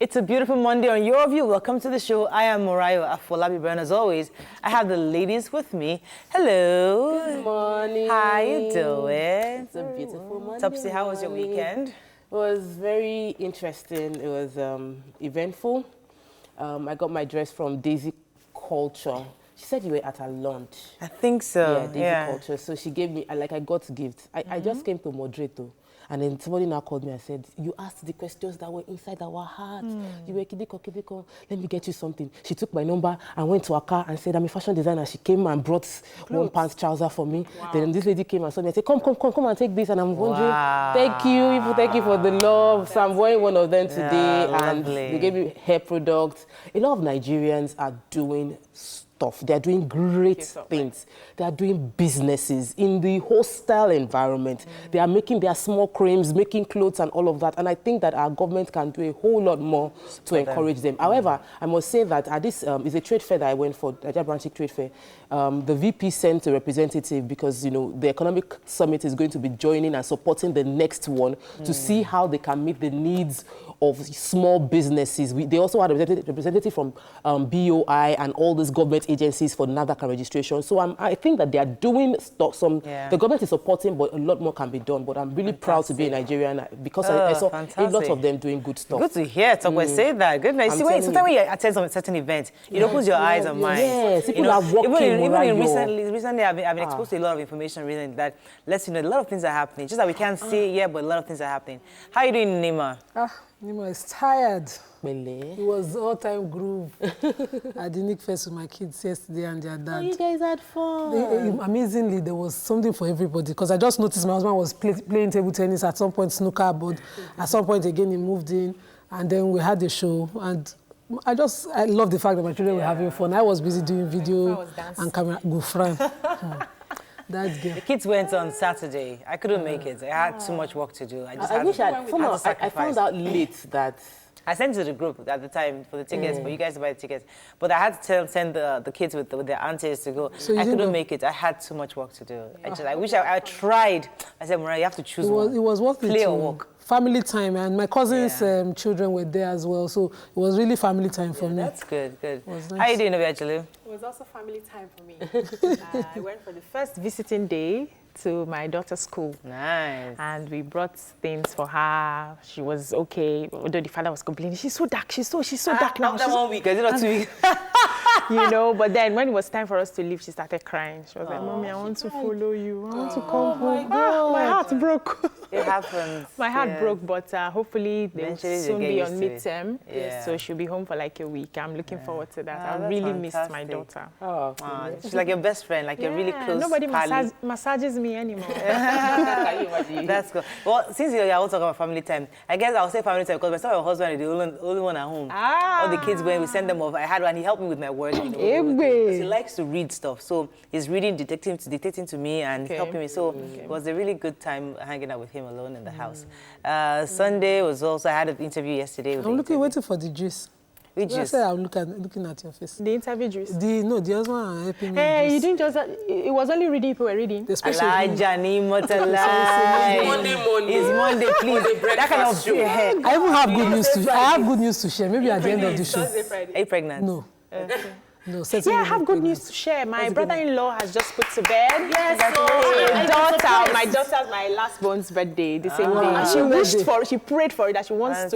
It's a beautiful Monday on Your View. Welcome to the show. I am Morayo Afolabi Brown. As always, I have the ladies with me. Hello. Good morning. How you doing? It's a beautiful Monday. Topsy, how was your weekend? It was very interesting. It was eventful. I got my dress from Deji Culture. She said you were at her lunch. I think so. Yeah, Deji Culture. So she gave me, I got gifts. I just came to moderate though. And then somebody now called me and said, you asked the questions that were inside our hearts. You were kidiko, let me get you something. She took my number and went to her car and said, I'm a fashion designer. She came and brought one pants trouser for me. Wow. Then this lady came and saw me and said, come and take this. And I'm wondering, thank you for the love. So I'm wearing one of them today. And they gave me hair products. A lot of Nigerians are doing stuff. They are doing great things. They are doing businesses in the hostile environment. They are making their small creams, making clothes and all of that. And I think that our government can do a whole lot more to encourage them. However, I must say that at this is a trade fair that I went for, Nigerian Branch Trade Fair. The VP sent a representative because, you know, the economic summit is going to be joining and supporting the next one to see how they can meet the needs of small businesses. They also had a representative from BOI and all these government agencies for NAFDAC registration. So I think that they are doing stuff. The government is supporting, but a lot more can be done. But I'm really proud to be a Nigerian because I saw a lot of them doing good stuff. Good to hear. Someone say that. Good night. See, sometimes when you attend some certain events, it opens your eyes and minds. Yes, people are walking. Even recently, I've been exposed to a lot of information recently that lets you know a lot of things are happening. Just that we can't see it yet, but a lot of things are happening. How are you doing, Nima? Nima is tired. Really? It was all-time groove. I did Nick Fest with my kids yesterday and their dad. Oh, you guys had fun. Amazingly, there was something for everybody because I just noticed my husband was playing table tennis at some point, snooker, but at some point again he moved in and then we had the show and I love the fact that my children were having fun. I was busy doing video and camera. Go frame. That's good. The kids went on Saturday. I couldn't make it. I had too much work to do. I found out late that I sent to the group at the time for the tickets, for you guys to buy the tickets. But I had to send the kids with their aunties to go. So I couldn't make it. I had too much work to do. I wish I tried. I said, Mariah, you have to choose one. It was worth it. Play or walk. Family time, and my cousin's children were there as well, so it was really family time for me. That's good, good. Nice. How are you doing, Obiachelu? It was also family time for me. I went for the first visiting day to my daughter's school. Nice. And we brought things for her. She was okay, although the father was complaining, she's so dark, she's so dark now. After 1 week, is it not 2 weeks? You know, but then when it was time for us to leave, she started crying. She was like, Mommy, I want to follow you. I want to come home. My heart broke. It happens. My heart broke, but hopefully they'll soon be on midterm. Yeah. So she'll be home for like a week. I'm looking forward to that. I really missed my daughter. She's like your best friend, like you're really close. Nobody massages me anymore. That's good. Well, since you're all talking about family time, I guess I'll say family time because myself and my husband are the only one at home. All the kids when we send them off. I had one, he helped me with my work. You know, he likes to read stuff, so he's reading, dictating to me and helping me. So it was a really good time hanging out with him alone in the house. Sunday was also, I had an interview yesterday. I'm waiting for the juice. Which juice? I said I'm looking at your face. The interview juice? The other one helping me. Hey, you didn't just, it was only reading people were reading. It's Monday morning. It's Monday, please. That kind of shit. I even have good news to I have good news to share. Maybe at the end of the show. Are you pregnant? No. No, yeah, I have good news to share. My brother-in-law has just put to bed. Yes, my daughter's my last born's birthday, the same day. She prayed for it that she wanted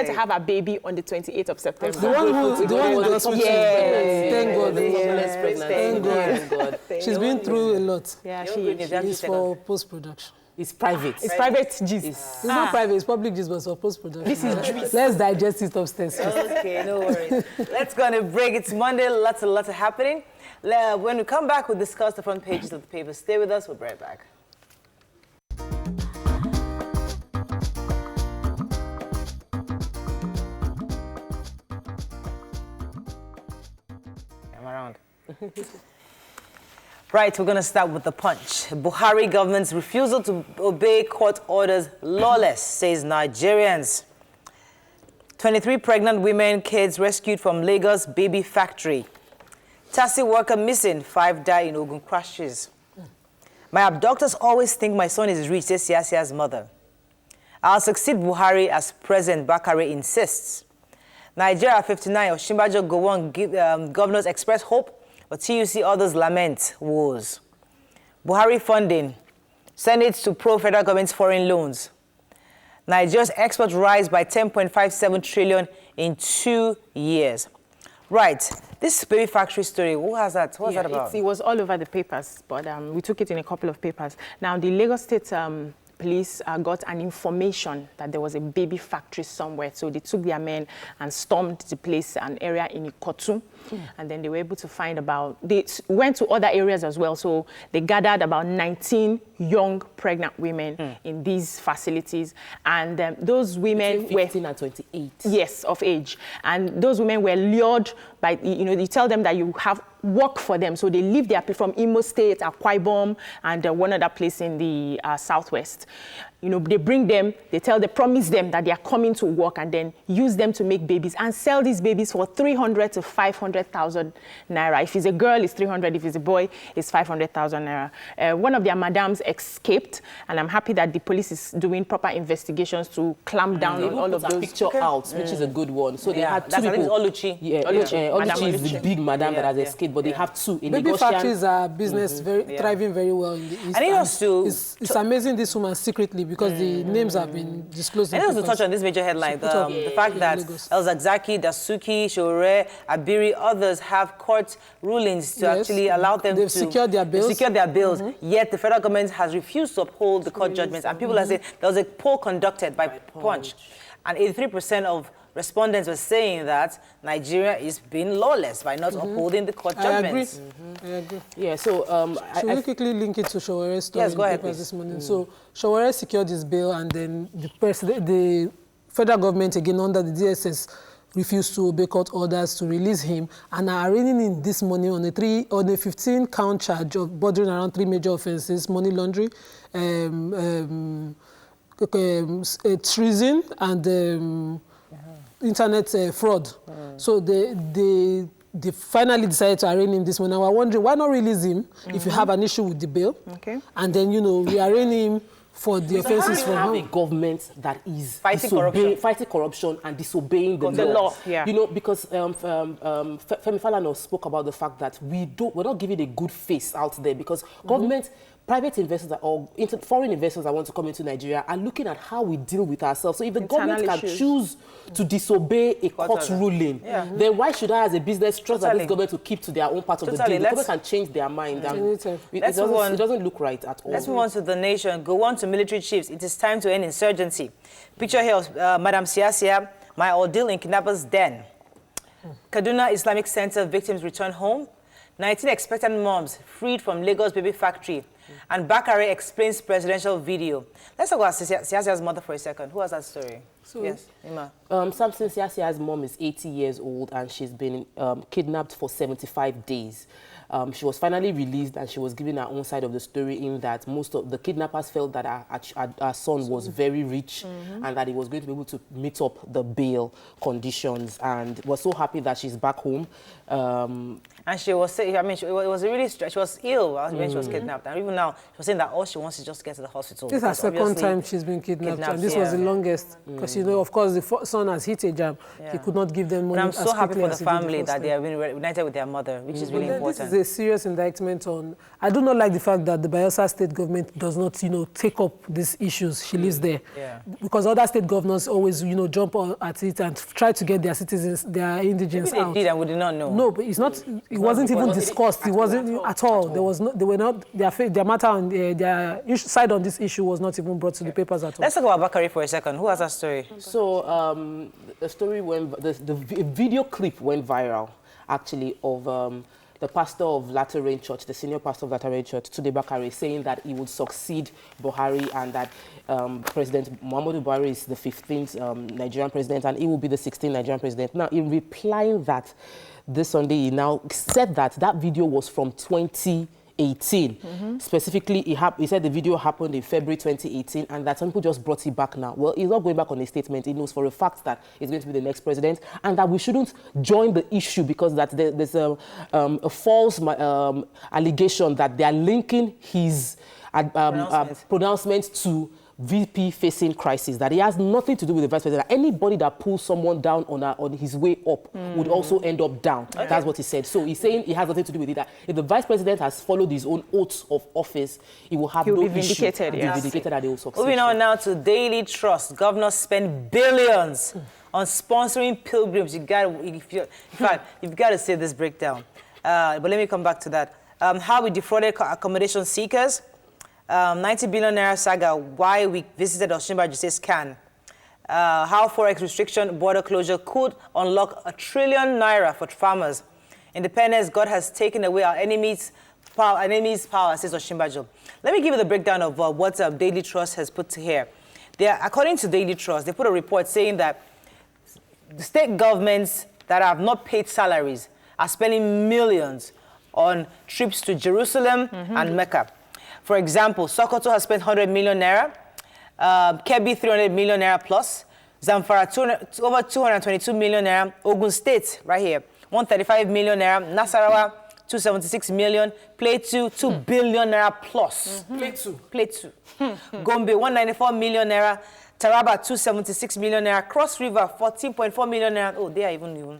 to have a baby on the 28th of September. The one who does Thank God. Thank God. She's been through a lot. Yeah, she is. It's for post-production. It's private. It's private gist. It's not private, it's public gist, but it's for post-production. This is juice. Let's digest it upstairs. Okay, no worries. Let's go on a break. It's Monday, lots happening. When we come back, we'll discuss the front pages of the paper. Stay with us, we'll be right back. I'm around. Right, we're going to start with the punch. Buhari government's refusal to obey court orders lawless, says Nigerians. 23 pregnant women, kids rescued from Lagos baby factory. Taxi worker missing, 5 die in Ogun crashes. My abductors always think my son is rich, says Sia's mother. I'll succeed Buhari as President Bakare insists. Nigeria 59, Osinbajo Gowon, governors express hope, but TUC others lament woes. Buhari funding, Senate to probe federal government's foreign loans. Nigeria's exports rise by 10.57 trillion in 2 years. Right, this baby factory story, who has that? What's that about? It was all over the papers, but we took it in a couple of papers. Now, the Lagos State police got an information that there was a baby factory somewhere. So they took their men and stormed the place, an area in Ikotu. And then they were able to find they went to other areas as well. So they gathered about 19 young pregnant women in these facilities. And those women were 15 and 28. Yes, of age. And those women were lured by, you tell them that you have work for them. So they live there from Imo State, Akwa Ibom, and one other place in the southwest. They bring them, they promise them that they are coming to work and then use them to make babies and sell these babies for 300 to 500,000 naira. If it's a girl, it's 300. If it's a boy, it's 500,000 naira. One of their madams escaped, and I'm happy that the police is doing proper investigations to clamp down on all of those. Picture out, which is a good one. So they had two people. That's Oluchi. Yeah, Oluchi is the big madam that has escaped, but they have two. Baby factories are business thriving very well in the East. I think it's amazing this woman secretly, because the names have been disclosed. I need us to touch on this major headline, the fact that El Zakzaki, Dasuki, Shore, Abiri, others have court rulings to actually allow them to secure their bills. Yet the federal government has refused to uphold the court judgments. And people are saying there was a poll conducted by Punch, and 83% of respondents were saying that Nigeria is being lawless by not upholding the court judgments. I agree. Yeah, so... Should we quickly link it to Showere's story in the papers this morning? So Showere secured his bail, and then the federal government, again under the DSS, refused to obey court orders to release him, and are arraigning him this morning on a 15-count charge of bordering around 3 major offences: money laundering, treason, and internet fraud. So they finally decided to arraign him this morning. We're wondering, why not release him if you have an issue with the bail? And then, rearraign him for the offences from home. A government that is fighting corruption and disobeying the law. Because Femi Falana spoke about the fact that we're not giving a good face out there, because government, private investors or foreign investors that want to come into Nigeria are looking at how we deal with ourselves. So if the government can choose to disobey a court ruling, then why should I, as a business, trust that this government to keep to their own part of the deal? The government can change their mind. It doesn't look right at all. Let's move on to the nation. Go on to military chiefs. It is time to end insurgency. Picture here of Madam Siasia, my ordeal in kidnappers' den. Kaduna Islamic Center victims return home. 19 expectant moms freed from Lagos baby factory. And Bakare explains presidential video. Let's talk about Siasia's mother for a second. Who has that story? Yes, Ima. Samson Siasia's mom is 80 years old, and she's been kidnapped for 75 days. She was finally released, and she was given her own side of the story, in that most of the kidnappers felt that our son was very rich and that he was going to be able to meet up the bail conditions, and was so happy that she's back home. And she was saying, it was really stressed. She was ill when she was kidnapped. And even now, she was saying that all she wants is just to get to the hospital. This is her second time she's been kidnapped, and this was the longest. Because, of course, the son has hit a jam. He could not give them money. And I'm so happy for the family that they have been reunited with their mother, which is really important. This is a serious indictment on... I do not like the fact that the Bayelsa state government does not, take up these issues. She lives there. Because other state governors always, jump at it and try to get their citizens, their indigents out. They did, and we did not know. No, but it's not... It wasn't even discussed. It wasn't at all. There was no. They were not. Their matter on their side on this issue was not even brought to the papers at all. Let's talk about Bakare for a second. Who has that story? So the story the video clip went viral, actually, of the pastor of Latter Rain Church, the senior pastor of Latter Rain Church, Tunde Bakare, saying that he would succeed Buhari, and that President Muhammadu Buhari is the 15th Nigerian president, and he will be the 16th Nigerian president. Now, in replying that, this Sunday, he now said that video was from 2018. Specifically, he said the video happened in February 2018, and that some people just brought it back now. Well, he's not going back on a statement. He knows for a fact that he's going to be the next president, and that we shouldn't join the issue, because that there's a false allegation that they are linking his pronouncement to VP facing crisis, that he has nothing to do with the vice president. Anybody that pulls someone down on his way up would also end up down. Okay. That's what he said. So he's saying he has nothing to do with it. That if the vice president has followed his own oaths of office, he will have no issue. Yes. He'll be vindicated that he will succeed. Moving on now to Daily Trust. Governors spend billions on sponsoring pilgrims. You've got to see this breakdown. But let me come back to that. How we defrauded accommodation seekers. 90 billion naira saga, why we visited Osinbajo says can. How forex restriction, border closure could unlock ₦1 trillion for farmers. Independence, God has taken away our enemies' power, says Osinbajo. Let me give you the breakdown of what Daily Trust has put here. According to Daily Trust, they put a report saying that the state governments that have not paid salaries are spending millions on trips to Jerusalem and Mecca. For example, Sokoto has spent 100 million naira, Kebbi 300 million naira plus, Zamfara over 222 million naira, Ogun State right here 135 million naira, Nasarawa 276 million, Plateau 2 billion naira plus. Plateau. Gombe 194 million naira, Taraba 276 million naira, Cross River 14.4 million naira. Oh, they are even.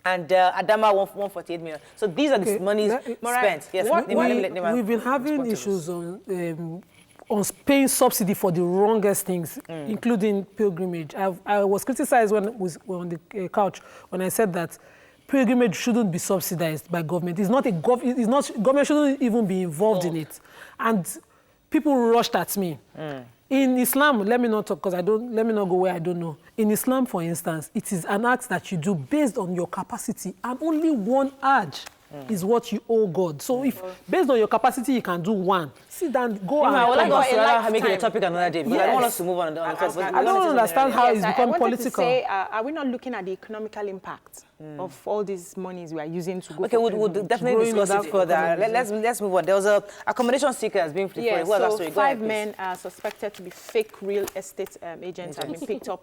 And Adama 148 million. So these are the monies spent. Yes, we've been having issues on paying subsidy for the wrongest things, including pilgrimage. I was criticized when I was on the couch when I said that pilgrimage shouldn't be subsidized by government. Government shouldn't even be involved in it. And people rushed at me. In Islam, let me not talk because let me not go where I don't know. In Islam, for instance, it is an act that you do based on your capacity, and only one Hajj is what you owe God. So if based on your capacity you can do one, sit down, go and I would like us to make it a topic another day, because I want us to move on. I don't understand how it's become political. To say, are we not looking at the economical impact of all these monies we are using to go? Okay, we'll definitely discuss it further. Let's move on. There was a accommodation seeker has been defrauded. So 5 men are suspected to be fake real estate agents have been picked up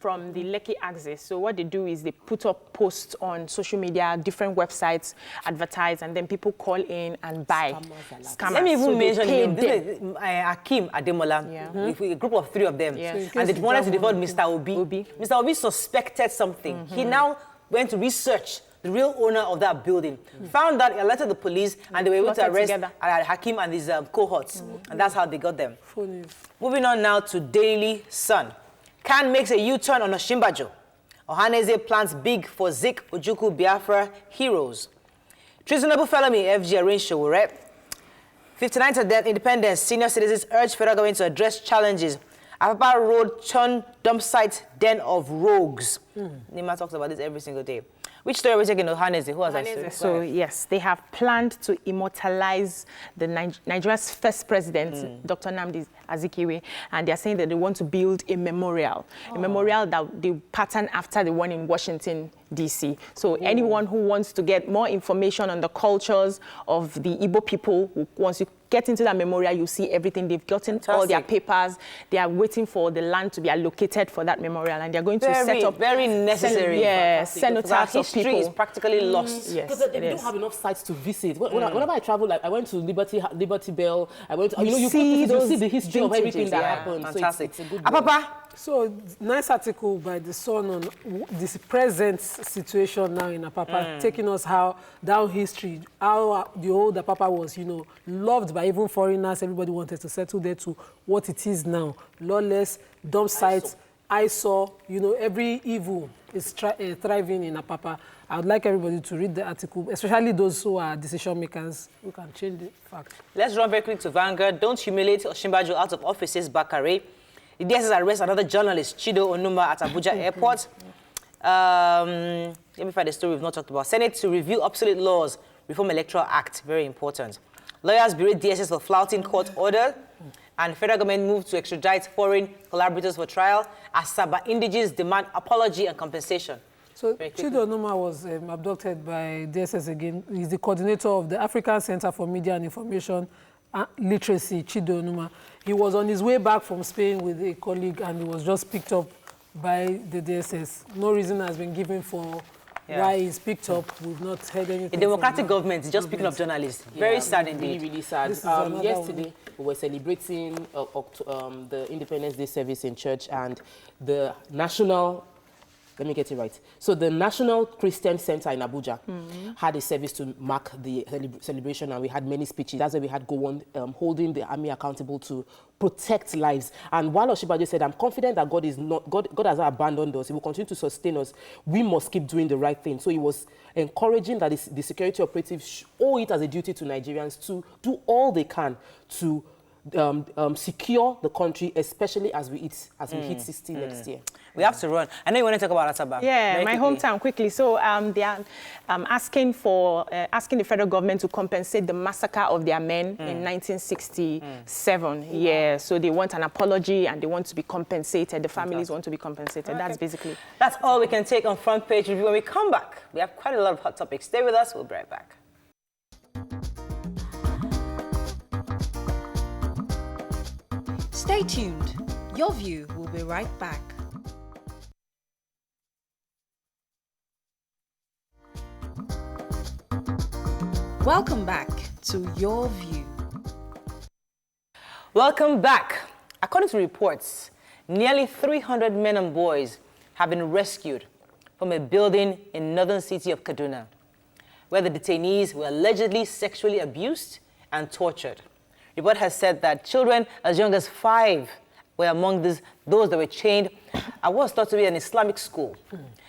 from the Lekki axis. So what they do is they put up posts on social media, different websites, advertise, and then people call in and buy. Scammers. Let me even mention him. This is Hakeem Ademola, a group of 3 of them. And they wanted to defraud Mr. Obi. Mr. Obi suspected something. He now went to research the real owner of that building, found out, alerted the police, and they were able to arrest Hakeem and his cohorts. And that's how they got them. Moving on now to Daily Sun. Khan makes a U-turn on Osinbajo. Ohaneze plans big for Zik Ojukwu Biafra heroes. Treasonable felony, FG arraigned Showore. 59th death, independence. Senior citizens urge federal government to address challenges. Apapa Road churn dump site den of rogues. Nima talks about this every single day. Which story are we taking? Ohaneze? Who has that story? So, yes, they have planned to immortalize the Nigeria's first president, Dr. Nnamdi Azikiwe, and they're saying that they want to build a memorial that they pattern after the one in Washington, D.C. So anyone who wants to get more information on the cultures of the Igbo people, once you get into that memorial, you see everything. They've gotten all their papers. They are waiting for the land to be allocated for that memorial, and they're going to set up very necessary. Cenotaphs of people. History is practically lost. Yes, because they don't have enough sites to visit. Whenever I travel, like I went to Liberty Bell. I went to, you see the history of everything that happened. Fantastic. So it's a good Apapa. So, nice article by The Sun on this present situation now in Apapa, taking us down history, how the old Apapa was, loved by even foreigners. Everybody wanted to settle there to what it is now. Lawless, dump sites, eyesore, every evil is thriving in Apapa. I would like everybody to read the article, especially those who are decision makers who can change the fact. Let's run very quick to Vanguard. Don't humiliate Osinbajo out of offices, Bakare. The DSS arrests another journalist, Chido Onuma, at Abuja Airport. Let me find the story we've not talked about. Senate to review obsolete laws, Reform Electoral Act, very important. Lawyers berate DSS for flouting court order. And federal government moved to extradite foreign collaborators for trial as Saba indigenes demand apology and compensation. So Chido Onuma was abducted by DSS again. He's the coordinator of the African Center for Media and Information Literacy, Chido Onuma. He was on his way back from Spain with a colleague, and he was just picked up by the DSS. No reason has been given for why it's picked up. We've not heard anything. A democratic government is just picking up journalists. Very sad indeed. Really, really sad. Yesterday, we were celebrating the Independence Day service in church, and the national, let me get it right. So the National Christian Center in Abuja had a service to mark the celebration, and we had many speeches. That's why we had Gowon holding the army accountable to protect lives. And while Oshibajo said, I'm confident that God has not abandoned us. He will continue to sustain us. We must keep doing the right thing. So he was encouraging that the security operatives owe it as a duty to Nigerians to do all they can to secure the country, especially as we hit 60 next year. We have to run. I know you want to talk about Asaba. Yeah, my hometown quickly. So they are asking the federal government to compensate the massacre of their men in 1967. Yeah, so they want an apology and they want to be compensated. The families want to be compensated. Okay. That's basically. That's all we can take on Front Page Review. When we come back, we have quite a lot of hot topics. Stay with us. We'll be right back. Stay tuned. Your View will be right back. Welcome back to Your View. Welcome back. According to reports, nearly 300 men and boys have been rescued from a building in northern city of Kaduna, where the detainees were allegedly sexually abused and tortured. Report has said that children as young as 5 were among those that were chained at what was thought to be an Islamic school.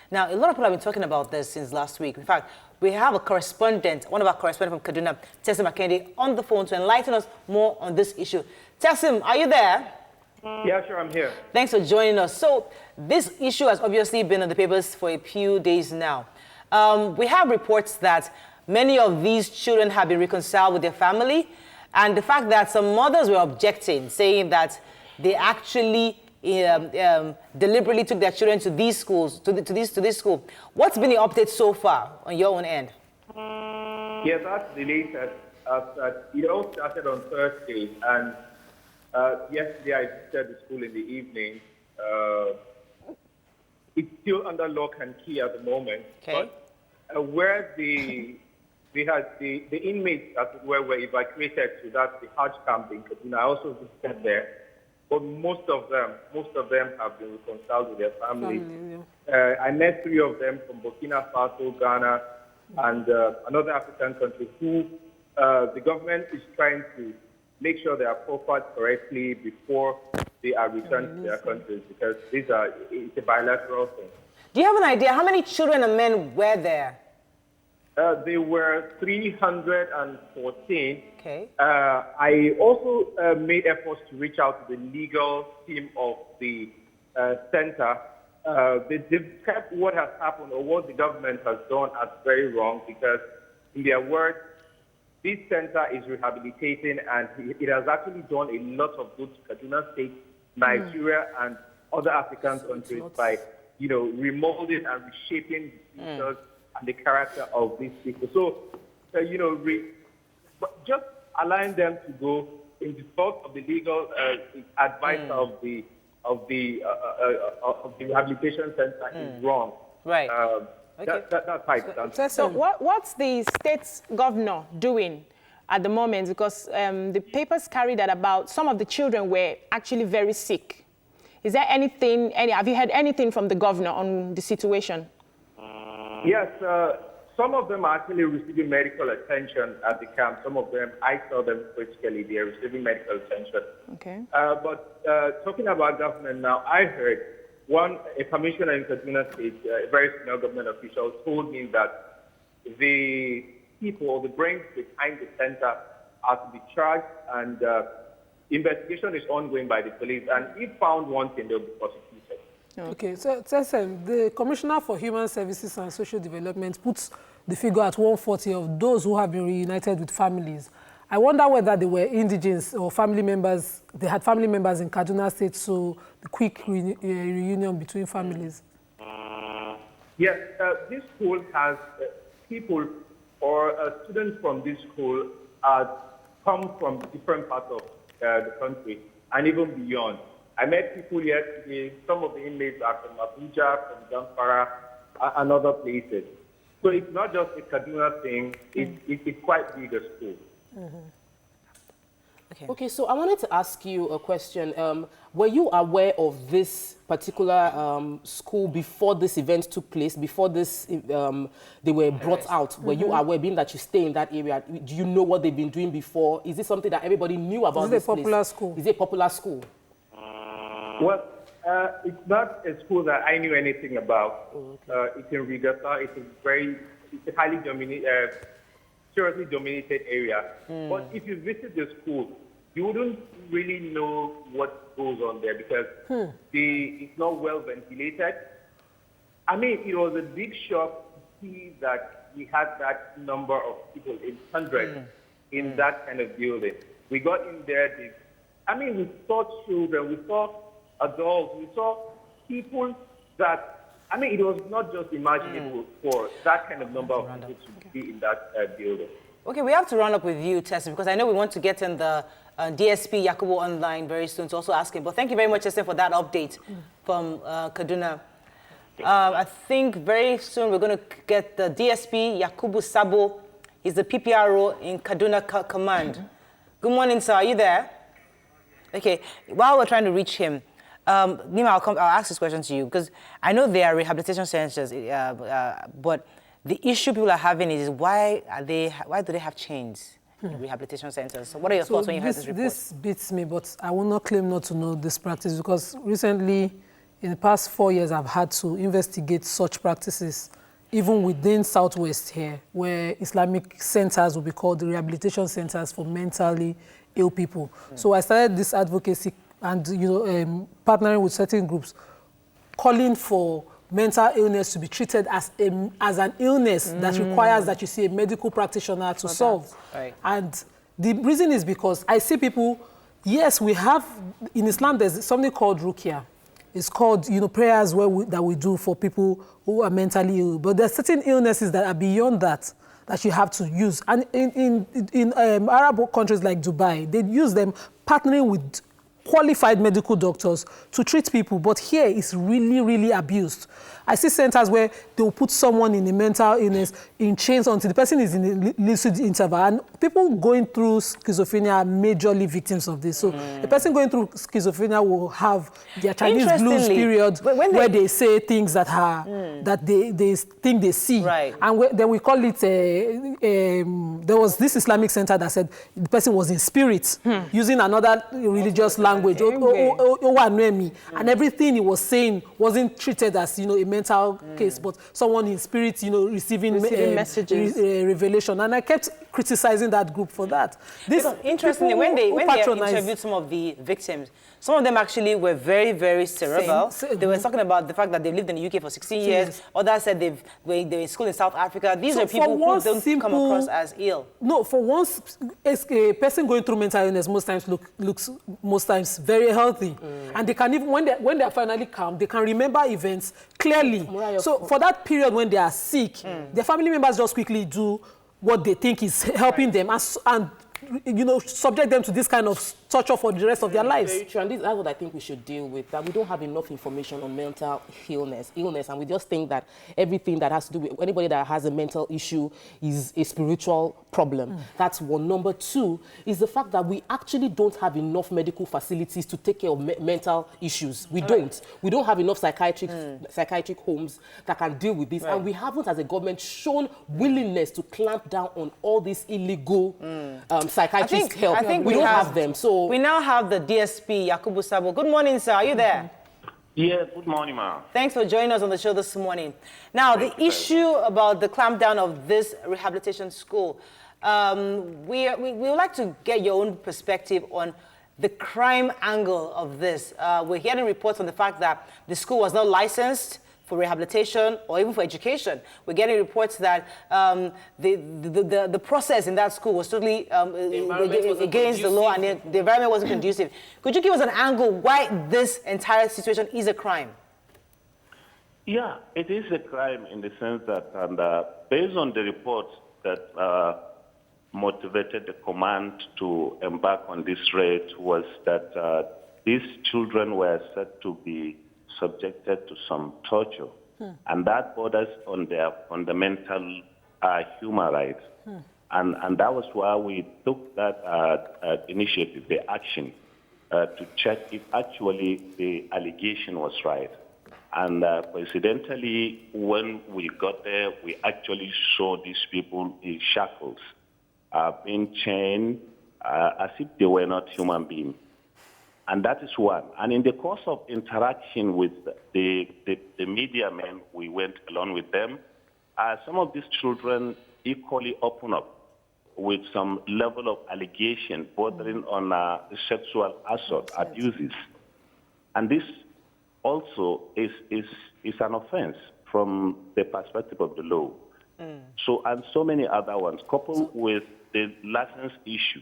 Now, a lot of people have been talking about this since last week. In fact, we have a correspondent, one of our correspondents from Kaduna, Tessim Akende, on the phone to enlighten us more on this issue. Tessim, are you there? Yeah, sure, I'm here. Thanks for joining us. So, this issue has obviously been on the papers for a few days now. We have reports that many of these children have been reconciled with their family, and the fact that some mothers were objecting, saying that they actually deliberately took their children to these schools, to this school. What's been the update so far on your own end? Yes, that's the latest. It all started on Thursday, and yesterday I visited the school in the evening. It's still under lock and key at the moment. Okay. But where the inmates were evacuated to the Hajj camp in Kaduna, I also visited there. But most of them have been reconciled with their families. I met 3 of them from Burkina Faso, Ghana, and another African country who the government is trying to make sure they are profiled correctly before they are returned to their countries, because it's a bilateral thing. Do you have an idea how many children and men were there? There were 314. Okay. I also made efforts to reach out to the legal team of the center. They described what has happened or what the government has done as very wrong, because in their words, this center is rehabilitating and it has actually done a lot of good to Kaduna State, Nigeria, and other African countries by, remolding and reshaping the features and the character of these people. So, just allowing them to go in default of the legal advice of the rehabilitation center is wrong. Right. Okay. That's right. So what's the state governor doing at the moment? Because the papers carry that about some of the children were actually very sick. Is there anything, have you heard anything from the governor on the situation? Yes, some of them are actually receiving medical attention at the camp. Some of them, I saw them physically, they are receiving medical attention. Okay. But talking about government now, I heard a commissioner in Kaduna State, a very senior government official, told me that the people, the brains behind the center are to be charged, and investigation is ongoing by the police, and if found wanting, they'll be prosecuted. Okay, so Tessem, the Commissioner for Human Services and Social Development puts the figure at 140 of those who have been reunited with families. I wonder whether they were indigents or family members, they had family members in Kaduna State, so the quick reunion between families. Yes, this school has people or students from this school come from different parts of the country and even beyond. I met people yesterday. Some of the inmates are from Abuja, from Zamfara, and other places. So it's not just a Kaduna thing. It's quite big a school. Okay, so I wanted to ask you a question. Were you aware of this particular school before this event took place, before this, they were brought out? Were you aware, being that you stay in that area? Do you know what they've been doing before? Is it something that everybody knew about this place? Is it a popular school? Is it a popular school? Well, it's not a school that I knew anything about. It's in Rigasa. It's a highly dominated, seriously dominated area. But if you visit the school, you wouldn't really know what goes on there because it's not well ventilated. I mean, it was a big shock to see that we had that number of people, in hundreds, in that kind of building. We got in there. We saw children, we saw adults, we saw people that, it was not just imaginable for that kind of number of people to be in that building. Okay, we have to run up with you, Tessin, because I know we want to get in the DSP Yakubu online very soon to also ask him. But thank you very much, Tessin, for that update from Kaduna. I think very soon we're going to get the DSP Yakubu Sabo. He's the PPRO in Kaduna Command. Good morning, sir. Are you there? Okay, while we're trying to reach him, Nima, I'll ask this question to you because I know there are rehabilitation centers, but the issue people are having is why do they have chains in rehabilitation centers? So what are your thoughts when you heard this report? This beats me, but I will not claim not to know this practice because recently, in the past 4 years, I've had to investigate such practices, even within Southwest here, where Islamic centers will be called the rehabilitation centers for mentally ill people. So I started this advocacy and partnering with certain groups, calling for mental illness to be treated as an illness that requires that you see a medical practitioner to solve. Right. And the reason is because I see people, yes, we have, in Islam, there's something called ruqya. It's called, prayers that we do for people who are mentally ill. But there are certain illnesses that are beyond that you have to use. And in Arab countries like Dubai, they use them partnering with qualified medical doctors to treat people, but here it's really, really abused. I see centers where they will put someone in a mental illness in chains until the person is in a lucid interval. And people going through schizophrenia are majorly victims of this. So the person going through schizophrenia will have their Chinese blues period where they say things that are that they think they see. Right. And then we call it, there was this Islamic center that said the person was in spirit, using another religious language, and everything he was saying wasn't treated as, a mental case, but someone in spirit, receiving messages, revelation. And I kept criticizing that group for that. Interestingly, when they interviewed some of the victims, some of them actually were very, very cerebral. They were talking about the fact that they lived in the UK for 16 years. Others said they were in school in South Africa. These are people who don't come across as ill. No, for once, a person going through mental illness most times looks very healthy. And they can even, when they are finally calm, they can remember events clearly. So for that period when they are sick, their family members just quickly do what they think is helping them and subject them to this kind of torture for the rest of their lives. Very true, and that's what I think we should deal with, that we don't have enough information on mental illness, and we just think that everything that has to do with anybody that has a mental issue is a spiritual problem. That's one. Number two is the fact that we actually don't have enough medical facilities to take care of mental issues. We don't have enough psychiatric homes that can deal with this, and we haven't, as a government, shown willingness to clamp down on all these illegal psychiatrist help. We don't have them. So we now have the DSP, Yakubu Sabo. Good morning, sir. Are you there? Yes, good morning, ma'am. Thanks for joining us on the show this morning. Now, the issue about the clampdown of this rehabilitation school, we would like to get your own perspective on the crime angle of this. We're hearing reports on the fact that the school was not licensed for rehabilitation or even for education. We're getting reports that the process in that school was totally against the law and the environment wasn't conducive. Could you give us an angle why this entire situation is a crime? Yeah, it is a crime in the sense that, and based on the reports that motivated the command to embark on this raid, was that these children were said to be subjected to some torture. And that borders on their fundamental human rights. And that was why we took that initiative, the action, to check if actually the allegation was right. And coincidentally, when we got there, we actually saw these people in shackles, being chained as if they were not human beings. And that is one. And in the course of interaction with the media men, we went along with them. Some of these children equally open up with some level of allegation bordering on sexual assault, abuses. And this also is an offense from the perspective of the law. And so many other ones, coupled with the license issue.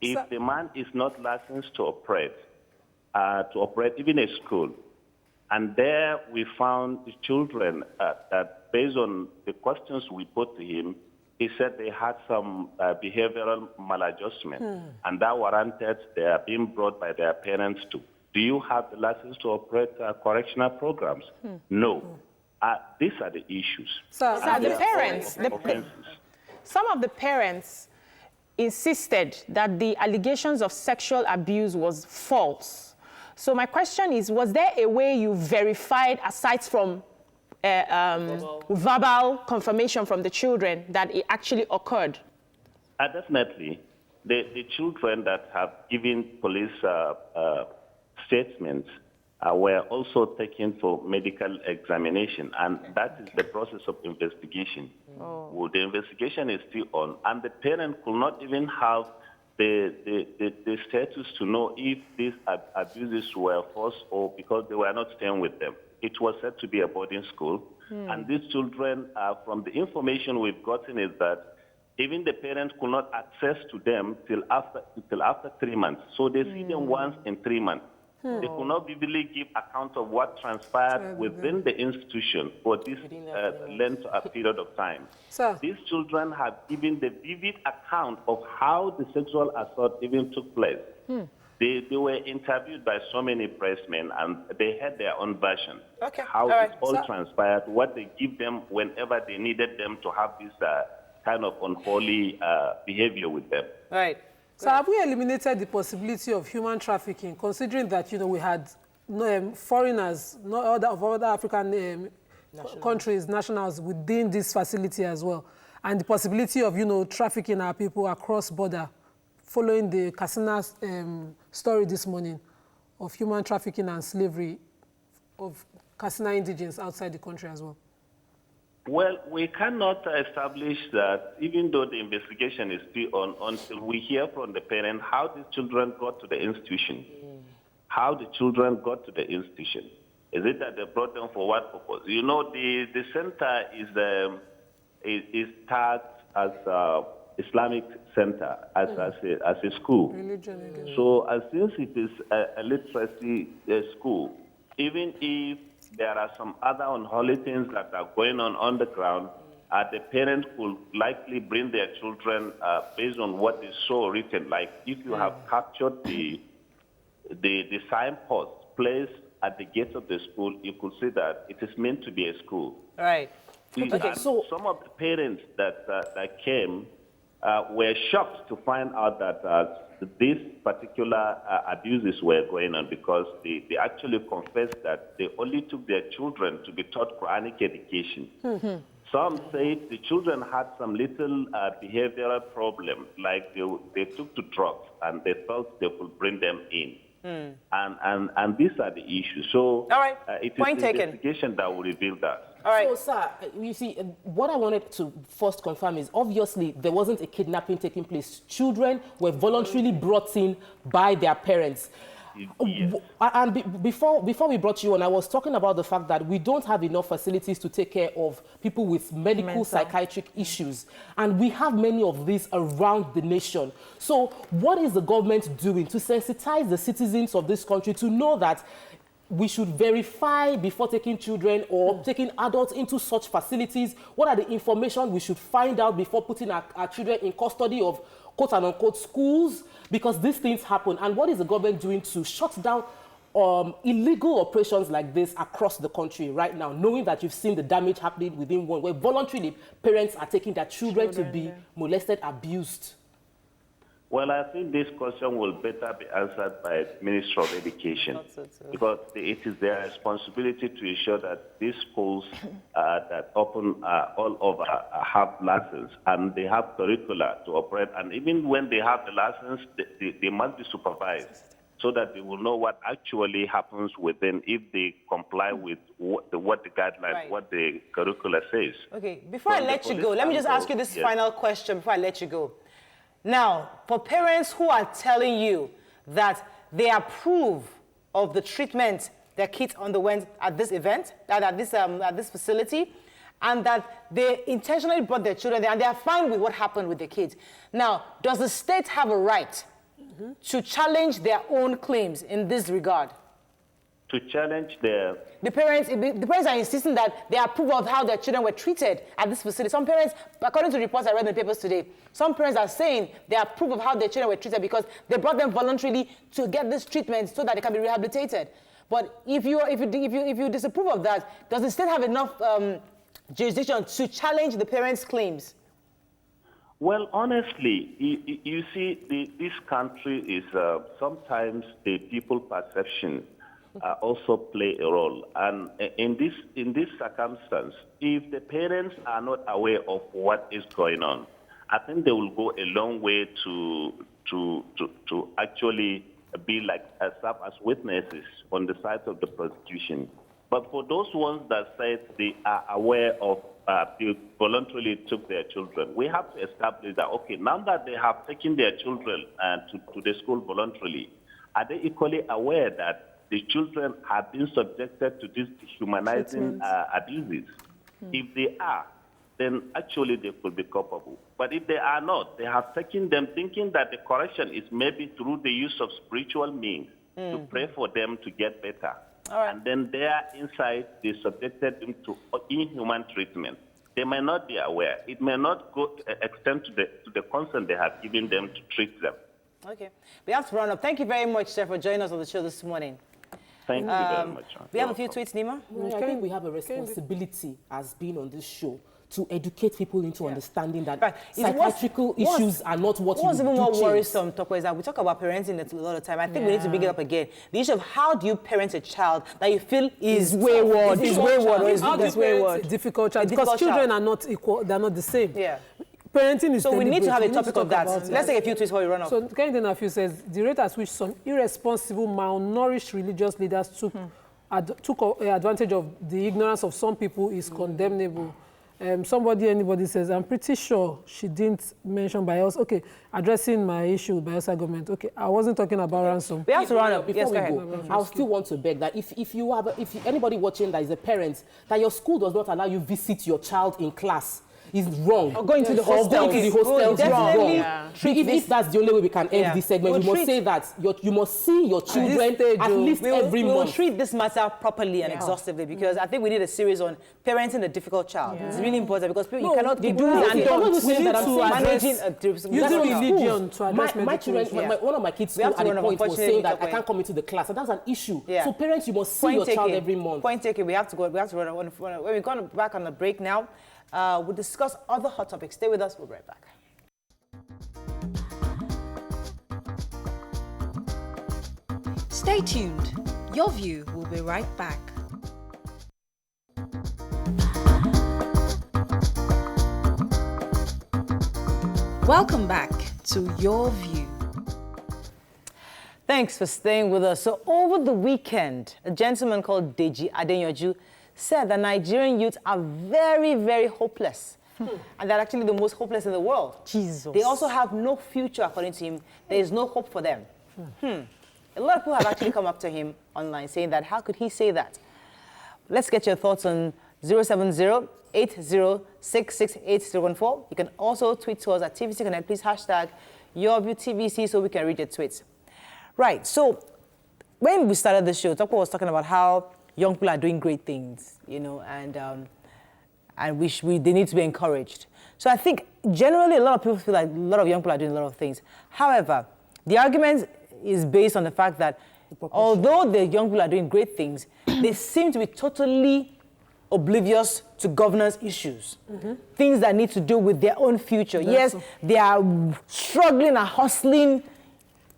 If the man is not licensed to operate even a school, and there we found the children that based on the questions we put to him, he said they had some behavioral maladjustment, and that warranted their being brought by their parents to. Do you have the license to operate correctional programs? No. These are the issues. So the parents, some of the parents insisted that the allegations of sexual abuse was false. So my question is, was there a way you verified, aside from verbal confirmation from the children, that it actually occurred? Definitely. The children that have given police statements were also taken for medical examination, and that is the process of investigation. Well, the investigation is still on, and the parent could not even have the status to know if these abuses were false or because they were not staying with them. It was said to be a boarding school, and these children, from the information we've gotten, is that even the parents could not access to them till after 3 months. So they see them once in 3 months. They could not vividly give account of what transpired within the institution for this length of period of time. These children have given the vivid account of how the sexual assault even took place. They were interviewed by so many pressmen, and they had their own version. How it all transpired, what they give them whenever they needed them to have this kind of unholy behavior with them. Right. So have we eliminated the possibility of human trafficking, considering that, we had foreigners, of other African countries, nationals within this facility as well, and the possibility of, trafficking our people across border, following the Kasina story this morning of human trafficking and slavery of Kasina indigenes outside the country as well? Well, we cannot establish that, even though the investigation is still on, until we hear from the parent how these children got to the institution. How the children got to the institution. Is it that they brought them for what purpose? The center is tagged as Islamic center, as a school. So since it is a literacy school, even if there are some other unholy things that are going on the ground, the parents could likely bring their children based on what is so written. Like if you have captured the signpost placed at the gates of the school, you could see that it is meant to be a school. Right. Okay, so some of the parents that came were shocked to find out that these particular abuses were going on, because they actually confessed that they only took their children to be taught Quranic education. Some say the children had some little behavioral problem, like they took to drugs and they felt they could bring them in. And these are the issues. So it is the investigation that will reveal that. All right. So, sir, you see, what I wanted to first confirm is, obviously, there wasn't a kidnapping taking place. Children were voluntarily brought in by their parents. Yes. And before we brought you on, I was talking about the fact that we don't have enough facilities to take care of people with mental psychiatric issues. And we have many of these around the nation. So what is the government doing to sensitize the citizens of this country to know that we should verify before taking children or taking adults into such facilities? What are the information we should find out before putting our children in custody of quote-unquote schools? Because these things happen. And what is the government doing to shut down illegal operations like this across the country right now, knowing that you've seen the damage happening within one, where voluntarily parents are taking their children to be molested, abused? Well, I think this question will better be answered by the Ministry of Education, because it is their responsibility to ensure that these schools that open all over have license, and they have curricula to operate, and even when they have the license, they must be supervised so that they will know what actually happens within, if they comply with what the guidelines, what the curricula says. Okay, before I let you go, let me just ask you this final question before I let you go. Now, for parents who are telling you that they approve of the treatment their kids underwent at this event, at this facility, and that they intentionally brought their children there, and they are fine with what happened with the kids. Now, does the state have a right to challenge their own claims in this regard? To challenge the parents are insisting that they approve of how their children were treated at this facility. Some parents, according to reports I read in the papers today, some parents are saying they approve of how their children were treated because they brought them voluntarily to get this treatment so that they can be rehabilitated. But if you disapprove of that, does the state have enough jurisdiction to challenge the parents' claims? Well, honestly, you see, this country is sometimes the people perception also play a role. And in this circumstance, if the parents are not aware of what is going on, I think they will go a long way to actually be like serve as witnesses on the side of the prosecution. But for those ones that say they are aware of they voluntarily took their children, we have to establish that, okay, now that they have taken their children to the school voluntarily, are they equally aware that the children have been subjected to these dehumanizing abuses? If they are, then actually they could be culpable. But if they are not, they have taken them thinking that the correction is maybe through the use of spiritual means to pray for them to get better. And then there inside, they subjected them to inhuman treatment. They may not be aware. It may not go extend to the consent they have given them to treat them. Okay. We have to run up. Thank you very much, sir, for joining us on the show this morning. Thank you very much. We have a few tweets, Nima. I think we have a responsibility as being on this show to educate people into understanding that psychiatrical issues are not what what's even more worrisome, Toko, is that we talk about parenting a lot of time. I think we need to bring it up again. The issue of how do you parent a child that you feel is wayward, difficult child, because children are not equal, they're not the same. Yeah. Parenting is so we need to have a topic of that. Let's take a few tweets before we run off. So Kennedy Nafiu says, the rate at which some irresponsible, malnourished religious leaders took advantage of the ignorance of some people is condemnable. Anybody says, I'm pretty sure she didn't mention Bayelsa. Okay, addressing my issue with Bayelsa government. Okay, I wasn't talking about ransom. We have to run up. Before we go, I still want to beg that if anybody watching that is a parent, that your school does not allow you visit your child in class, is wrong. Or going to the hostel. Is wrong. Yeah. If that's the only way we can end this segment, we must say that you must see your children at least every month. We will treat this matter properly and exhaustively, because I think we need a series on parenting a difficult child. It's really important, because you cannot keep doing and using religion to address my children. One of my kids at the point was saying that I can't come into the class, and that's an issue. So parents, you must see your child every month. Point taken. We have to go. We have to run. When we're going back on the break now, we'll discuss other hot topics. Stay with us. We'll be right back. Stay tuned. Your View will be right back. Welcome back to Your View. Thanks for staying with us. So over the weekend, a gentleman called Deji Adeyanju said that Nigerian youth are very, very hopeless. And they're actually the most hopeless in the world. Jesus. They also have no future, according to him. There is no hope for them. A lot of people have actually come up to him online saying that, how could he say that? Let's get your thoughts on 070-8066-8014. You can also tweet to us at TVC Connect. Please hashtag YourViewTVC so we can read your tweets. Right, so when we started the show, Toko was talking about how young people are doing great things, you know, and they need to be encouraged. So I think generally a lot of people feel like a lot of young people are doing a lot of things. However, the argument is based on the fact that Although the young people are doing great things, they seem to be totally oblivious to governance issues, things that need to do with their own future. Yes, they are struggling and hustling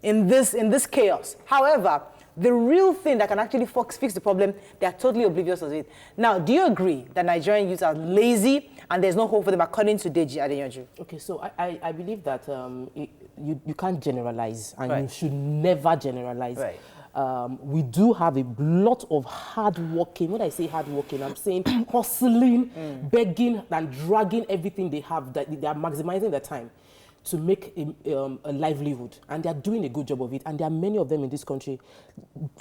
in this chaos. However, the real thing that can actually fix the problem, they are totally oblivious of it. Now, do you agree that Nigerian youths are lazy and there's no hope for them, according to Deji Adeyanju? Okay, so I believe that you can't generalize, and you should never generalize. Right. We do have a lot of hard working. When I say hard working, I'm saying hustling, begging, and dragging everything they have. That they are maximizing their time to make a livelihood, and they are doing a good job of it. And there are many of them in this country.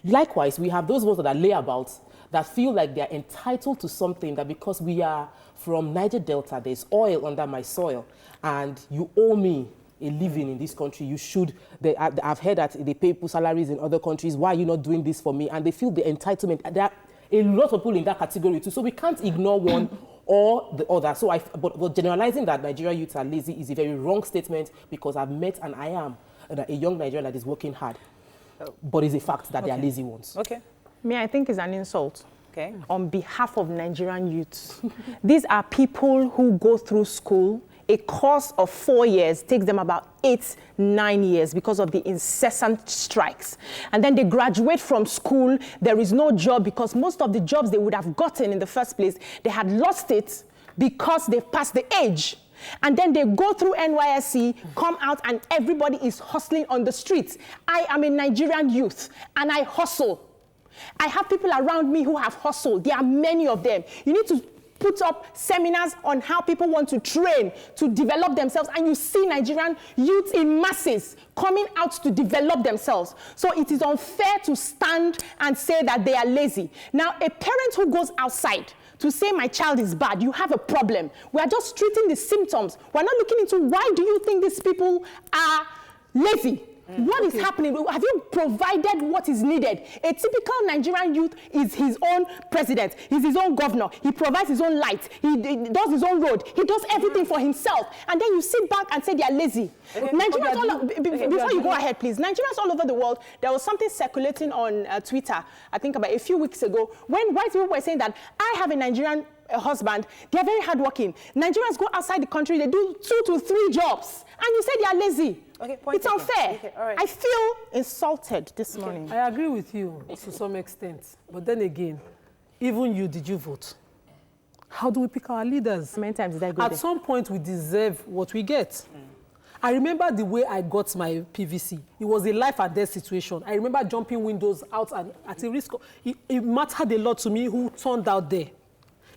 Likewise, we have those ones that are layabouts that feel like they are entitled to something, that because we are from Niger Delta, there's oil under my soil, and you owe me a living in this country. You should. I've heard that they pay people salaries in other countries. Why are you not doing this for me? And they feel the entitlement. There are a lot of people in that category too. So we can't ignore one or the other. So but generalizing that Nigerian youths are lazy is a very wrong statement, because I've met and I am a young Nigerian that is working hard. But it's a fact that they are lazy ones. Okay. Me, I think it's an insult. Okay. On behalf of Nigerian youths. These are people who go through school. A course of 4 years takes them about 8-9 years because of the incessant strikes. And then they graduate from school. There is no job, because most of the jobs they would have gotten in the first place, they had lost it because they've passed the age. And then they go through NYSC, come out, and everybody is hustling on the streets. I am a Nigerian youth, and I hustle. I have people around me who have hustled. There are many of them. You need to put up seminars on how people want to train to develop themselves, and you see Nigerian youths in masses coming out to develop themselves. So it is unfair to stand and say that they are lazy. Now, a parent who goes outside to say my child is bad, you have a problem. We are just treating the symptoms. We're not looking into why do you think these people are lazy. What is happening? Have you provided what is needed? A typical Nigerian youth is his own president. He's his own governor. He provides his own light. He does his own road. He does everything for himself. And then you sit back and say they are lazy. Nigerians before you go ahead, please. Nigerians all over the world, there was something circulating on Twitter, I think about a few weeks ago, when white people were saying that I have a Nigerian husband, they are very hardworking. Nigerians go outside the country, they do 2 to 3 jobs, and you say they are lazy. Okay, it's unfair. Okay, all right. I feel insulted this morning. I agree with you to some extent. But then again, even you, did you vote? How do we pick our leaders? How many times did I go At there? some point, we deserve what we get. I remember the way I got my PVC. It was a life and death situation. I remember jumping windows out and at a risk. It mattered a lot to me who turned out there.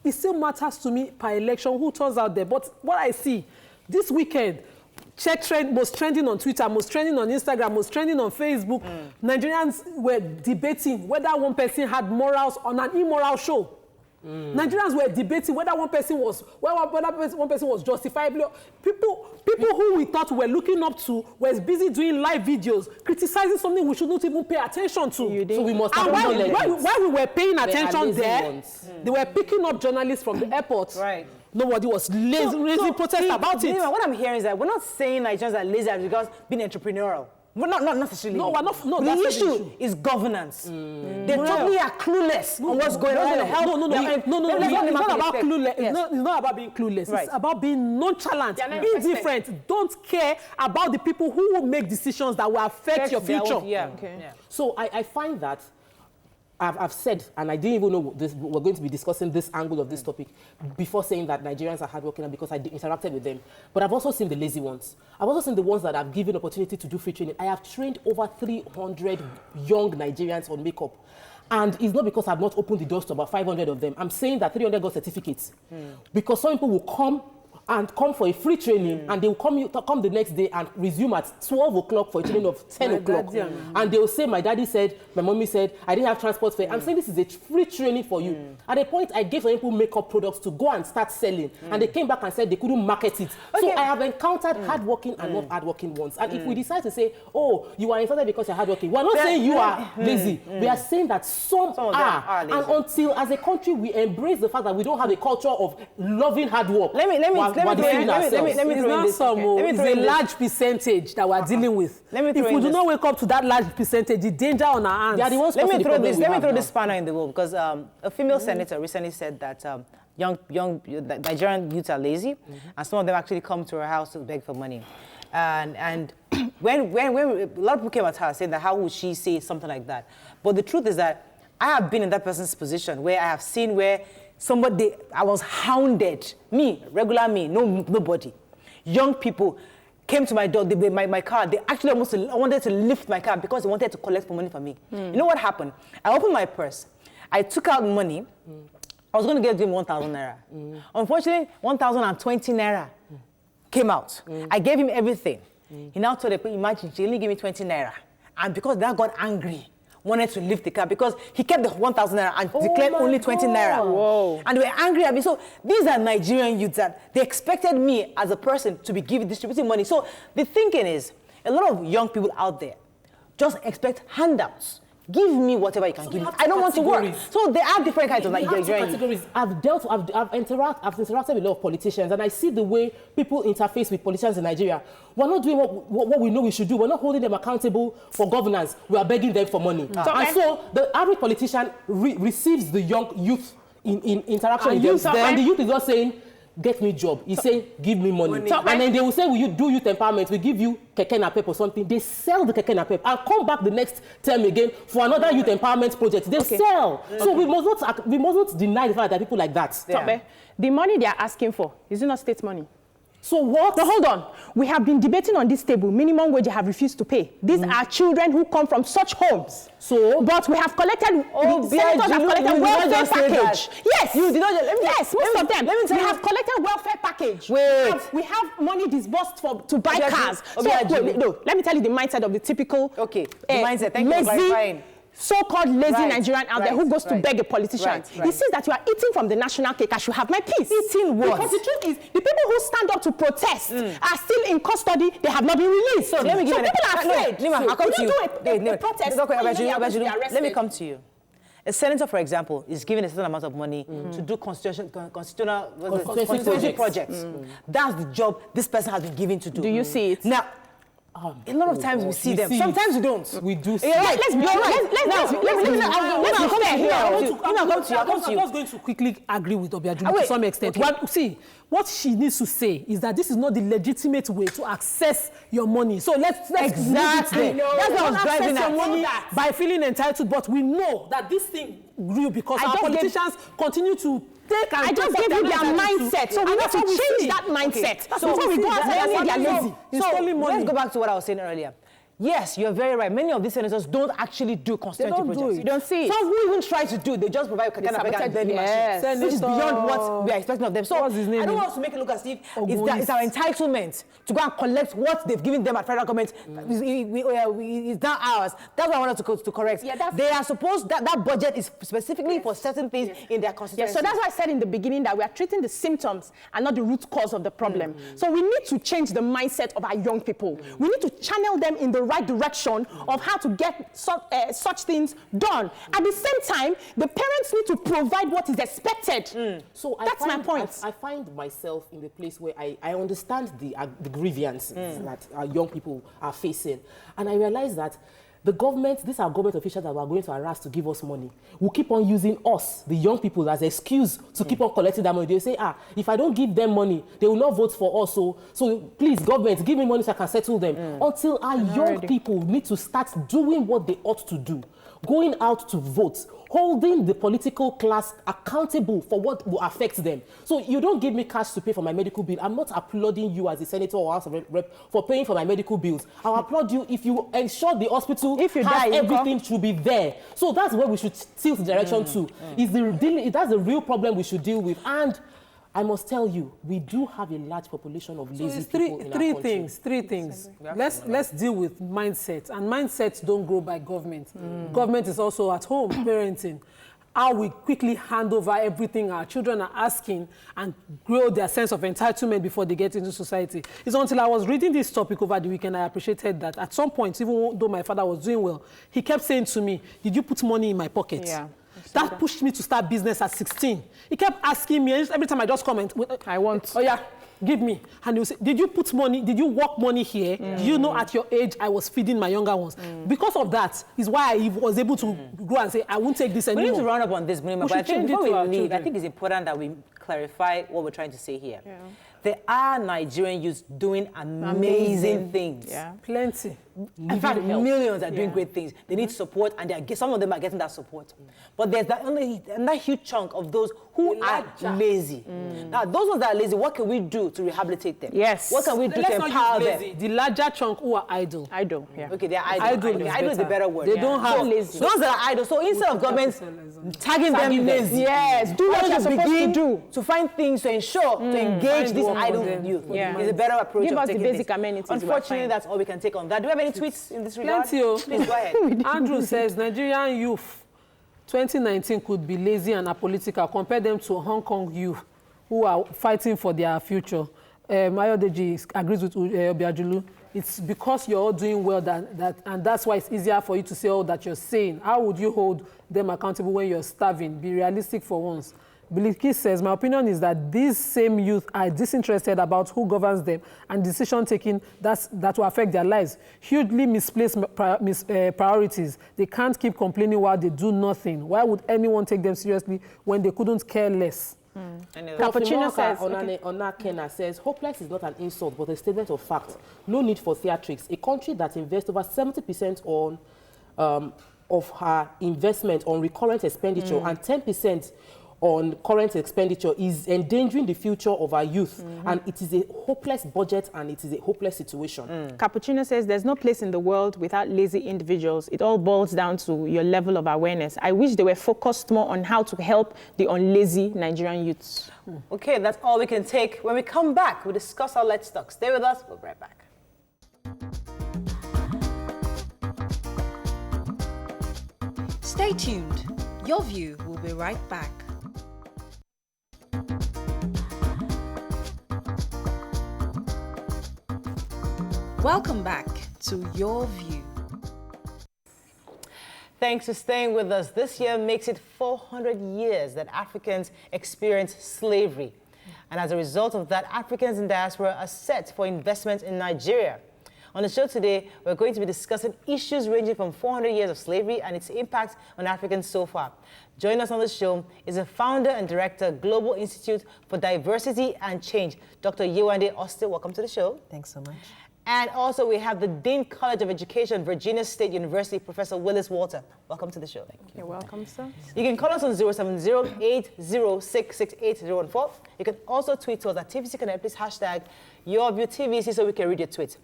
It still matters to me per election who turns out there. But what I see this weekend, check trend, most trending on Twitter, most trending on Instagram, most trending on Facebook. Nigerians were debating whether one person had morals on an immoral show. Nigerians were debating whether one person was justifiably. People who we thought were looking up to were busy doing live videos, criticizing something we should not even pay attention to. So we must have while we were paying attention there, they were picking up journalists from the airport. Right. Nobody was raising protest about it. What I'm hearing is that we're not saying Nigerians are lazy because being entrepreneurial. We're not necessarily. No, we're not. No, the issue is governance. They totally are clueless on what's going on. No. It's not about clueless. It's not about being clueless. Right. It's about being nonchalant, indifferent. Don't care about the people who will make decisions that will affect your future. So I find that I've said, and I didn't even know this, we're going to be discussing this angle of this topic before saying that Nigerians are hardworking, and because I interacted with them. But I've also seen the lazy ones. I've also seen the ones that I've given opportunity to do free training. I have trained over 300 young Nigerians on makeup. And it's not because I've not opened the doors to about 500 of them. I'm saying that 300 got certificates. Because some people will come for a free training, and they will come the next day and resume at 12 o'clock for a training of 10 o'clock. And they will say, my daddy said, my mommy said, I didn't have transport fare. I'm saying this is a free training for you. At a point, I gave some people makeup products to go and start selling. And they came back and said they couldn't market it. So I have encountered hardworking and not hardworking ones. And if we decide to say, oh, you are insulted because you're hardworking, we're not saying you are lazy. We are saying that some are lazy. And until, as a country, we embrace the fact that we don't have a culture of loving hard work. Let It's a large percentage that we're dealing with. If we do not wake up to that large percentage, the danger on our hands. They are the ones. Let me throw this spanner in the wall, because a female senator recently said that young Nigerian youths are lazy, and some of them actually come to her house to beg for money. And when a lot of people came at her saying that how would she say something like that? But the truth is that I have been in that person's position where I have seen where I was hounded. Me, regular me, nobody. Young people came to my door, my car. They actually almost wanted to lift my car because they wanted to collect money from me. You know what happened? I opened my purse. I took out money. I was going to give him 1,000 naira. Unfortunately, 1,020 naira came out. I gave him everything. He now told the people, imagine, she only gave me 20 naira. And because that got angry, wanted to lift the car because he kept the 1,000 naira and declared only 20 naira. Whoa. And they were angry at me. So these are Nigerian youths that they expected me as a person to be distributing money. So the thinking is, a lot of young people out there just expect handouts. Give me whatever you can give me. I don't want to work. So there are different kinds of Nigerian categories. I've interacted with a lot of politicians, and I see the way people interface with politicians in Nigeria. We're not doing what we know we should do. We're not holding them accountable for governance. We are begging them for money. So the average politician receives the young youth in interaction with them, and the youth is not saying, get me job. He's saying, give me money. And then they will say, will you do youth empowerment? We give you keke napep or something. They sell the keke napep and come back the next term again for another youth empowerment project. They sell. So we must not deny the fact that people like that. The money they are asking for, is it not state money? So what? So hold on. We have been debating on this table. Minimum wage they have refused to pay. These are children who come from such homes. So, but we have collected. The senators have collected welfare package. Yes. You did not. Yes, most of them. We have collected welfare package. Wait. We have money disbursed to buy cars. So let me tell you the mindset of the typical. The mindset. Thank you for clarifying. So-called lazy Nigerian out there who goes to beg a politician. He says that you are eating from the national cake. I should have my peace. Eating what? Because the truth is, the people who stand up to protest are still in custody. They have not been released. So let me give you. People are afraid. I'll come to you. A protest. Let me come to you. A senator, for example, is given a certain amount of money to do constitutional projects. That's the job this person has been given to do. Do you see it? Now, a lot of times we see them. Sometimes we don't. We do see it. Let's be honest. I'm just going to quickly agree with Obiajulu to some extent. See, what she needs to say is that this is not the legitimate way to access your money. So let's exactly. That's what I was driving at. Money by feeling entitled, but we know that this thing grew because our politicians continue to take and I just gave you their mindset. So we need to change that mindset. So before we go outside and say they are lazy. So let's go back to what I was saying earlier. Yes, you're very right. Many of these senators don't actually do constituency projects. You don't see it. Some who even try to do, they just provide and vending machines, which is beyond what we are expecting of them. So I don't want to make it look as if it's our entitlement to go and collect what they've given them at federal government. It's not ours. That's what I wanted to correct. They are supposed that budget is specifically for certain things in their constituency. So that's why I said in the beginning that we are treating the symptoms and not the root cause of the problem. So we need to change the mindset of our young people. We need to channel them in the right direction of how to get such things done. At the same time, the parents need to provide what is expected. So that's my point. I find myself in the place where I understand the grievances that our young people are facing. And I realize that the government, these are government officials that we are going to harass to give us money, will keep on using us, the young people, as an excuse to keep on collecting that money. They'll say, if I don't give them money, they will not vote for us. So please, government, give me money so I can settle them. Until our young people need to start doing what they ought to do, going out to vote, holding the political class accountable for what will affect them. So you don't give me cash to pay for my medical bill. I'm not applauding you as a senator or House of Rep for paying for my medical bills. I'll applaud you if you ensure the hospital everything should be there. So that's where we should tilt the direction to. That's the real problem we should deal with. And I must tell you, we do have a large population of lazy people in our country. Three things. Let's deal with mindset. And mindsets don't grow by government. Government is also at home, parenting. How we quickly hand over everything our children are asking and grow their sense of entitlement before they get into society. It's until I was reading this topic over the weekend, I appreciated that. At some point, even though my father was doing well, he kept saying to me, did you put money in my pocket? Yeah. That pushed me to start business at 16. He kept asking me, every time I just comment, I want. Oh yeah, give me. And he'll say, did you put money, did you work money here? Do you know at your age I was feeding my younger ones? Because of that is why I was able to go and say, I won't take this anymore. We need to round up on this, but I think before we leave, I think it's important that we clarify what we're trying to say here. Yeah. There are Nigerian youths doing amazing things. Yeah. Plenty. In fact, millions are doing great things. They need support, and some of them are getting that support. But there's that huge chunk of those who are lazy. Now, those ones that are lazy, what can we do to rehabilitate them? Yes. What can we do to empower them? The larger chunk who are idle. Idle, yeah. Okay, they're idle. Idle is a better word. They don't have lazy. Those that are idle. So instead of government tagging them lazy, yes, do what you're supposed to do. To find things to ensure, to engage these idle youth. Yeah. Is a better approach. Give of us the basic amenities. Unfortunately, that's all we can take on that. Do we have any tweets in this regard? Plenty. Please go ahead. Andrew says Nigerian youth 2019 could be lazy and apolitical. Compare them to Hong Kong youth who are fighting for their future. Deji agrees with Obiajulu. It's because you're all doing well and that's why it's easier for you to say all that you're saying. How would you hold them accountable when you're starving? Be realistic for once. Biliki says, my opinion is that these same youth are disinterested about who governs them and decision-taking that will affect their lives. Hugely misplaced priorities. They can't keep complaining while they do nothing. Why would anyone take them seriously when they couldn't care less? Cappuccino says, Onakena says, hopeless is not an insult, but a statement of fact. No need for theatrics. A country that invests over 70% of her investment on recurrent expenditure and 10% on current expenditure is endangering the future of our youth. And it is a hopeless budget and it is a hopeless situation. Cappuccino says there's no place in the world without lazy individuals. It all boils down to your level of awareness. I wish they were focused more on how to help the unlazy Nigerian youths. Okay, that's all we can take. When we come back, we'll discuss our Let's Talk. Stay with us. We'll be right back. Stay tuned. Your View will be right back. Welcome back to Your View. Thanks for staying with us. This year makes it 400 years that Africans experienced slavery. And as a result of that, Africans in diaspora are set for investment in Nigeria. On the show today, we're going to be discussing issues ranging from 400 years of slavery and its impact on Africans so far. Joining us on the show is the founder and director, Global Institute for Diversity and Change, Dr. Yewande Austin. Welcome to the show. Thanks so much. And also we have the Dean College of Education, Virginia State University, Professor Willis Walter. Welcome to the show. Thank you. You're welcome, sir. You can call us on 070-806-6814. You can also tweet us at TVC Connect. Please hashtag YourViewTVC so we can read your tweet.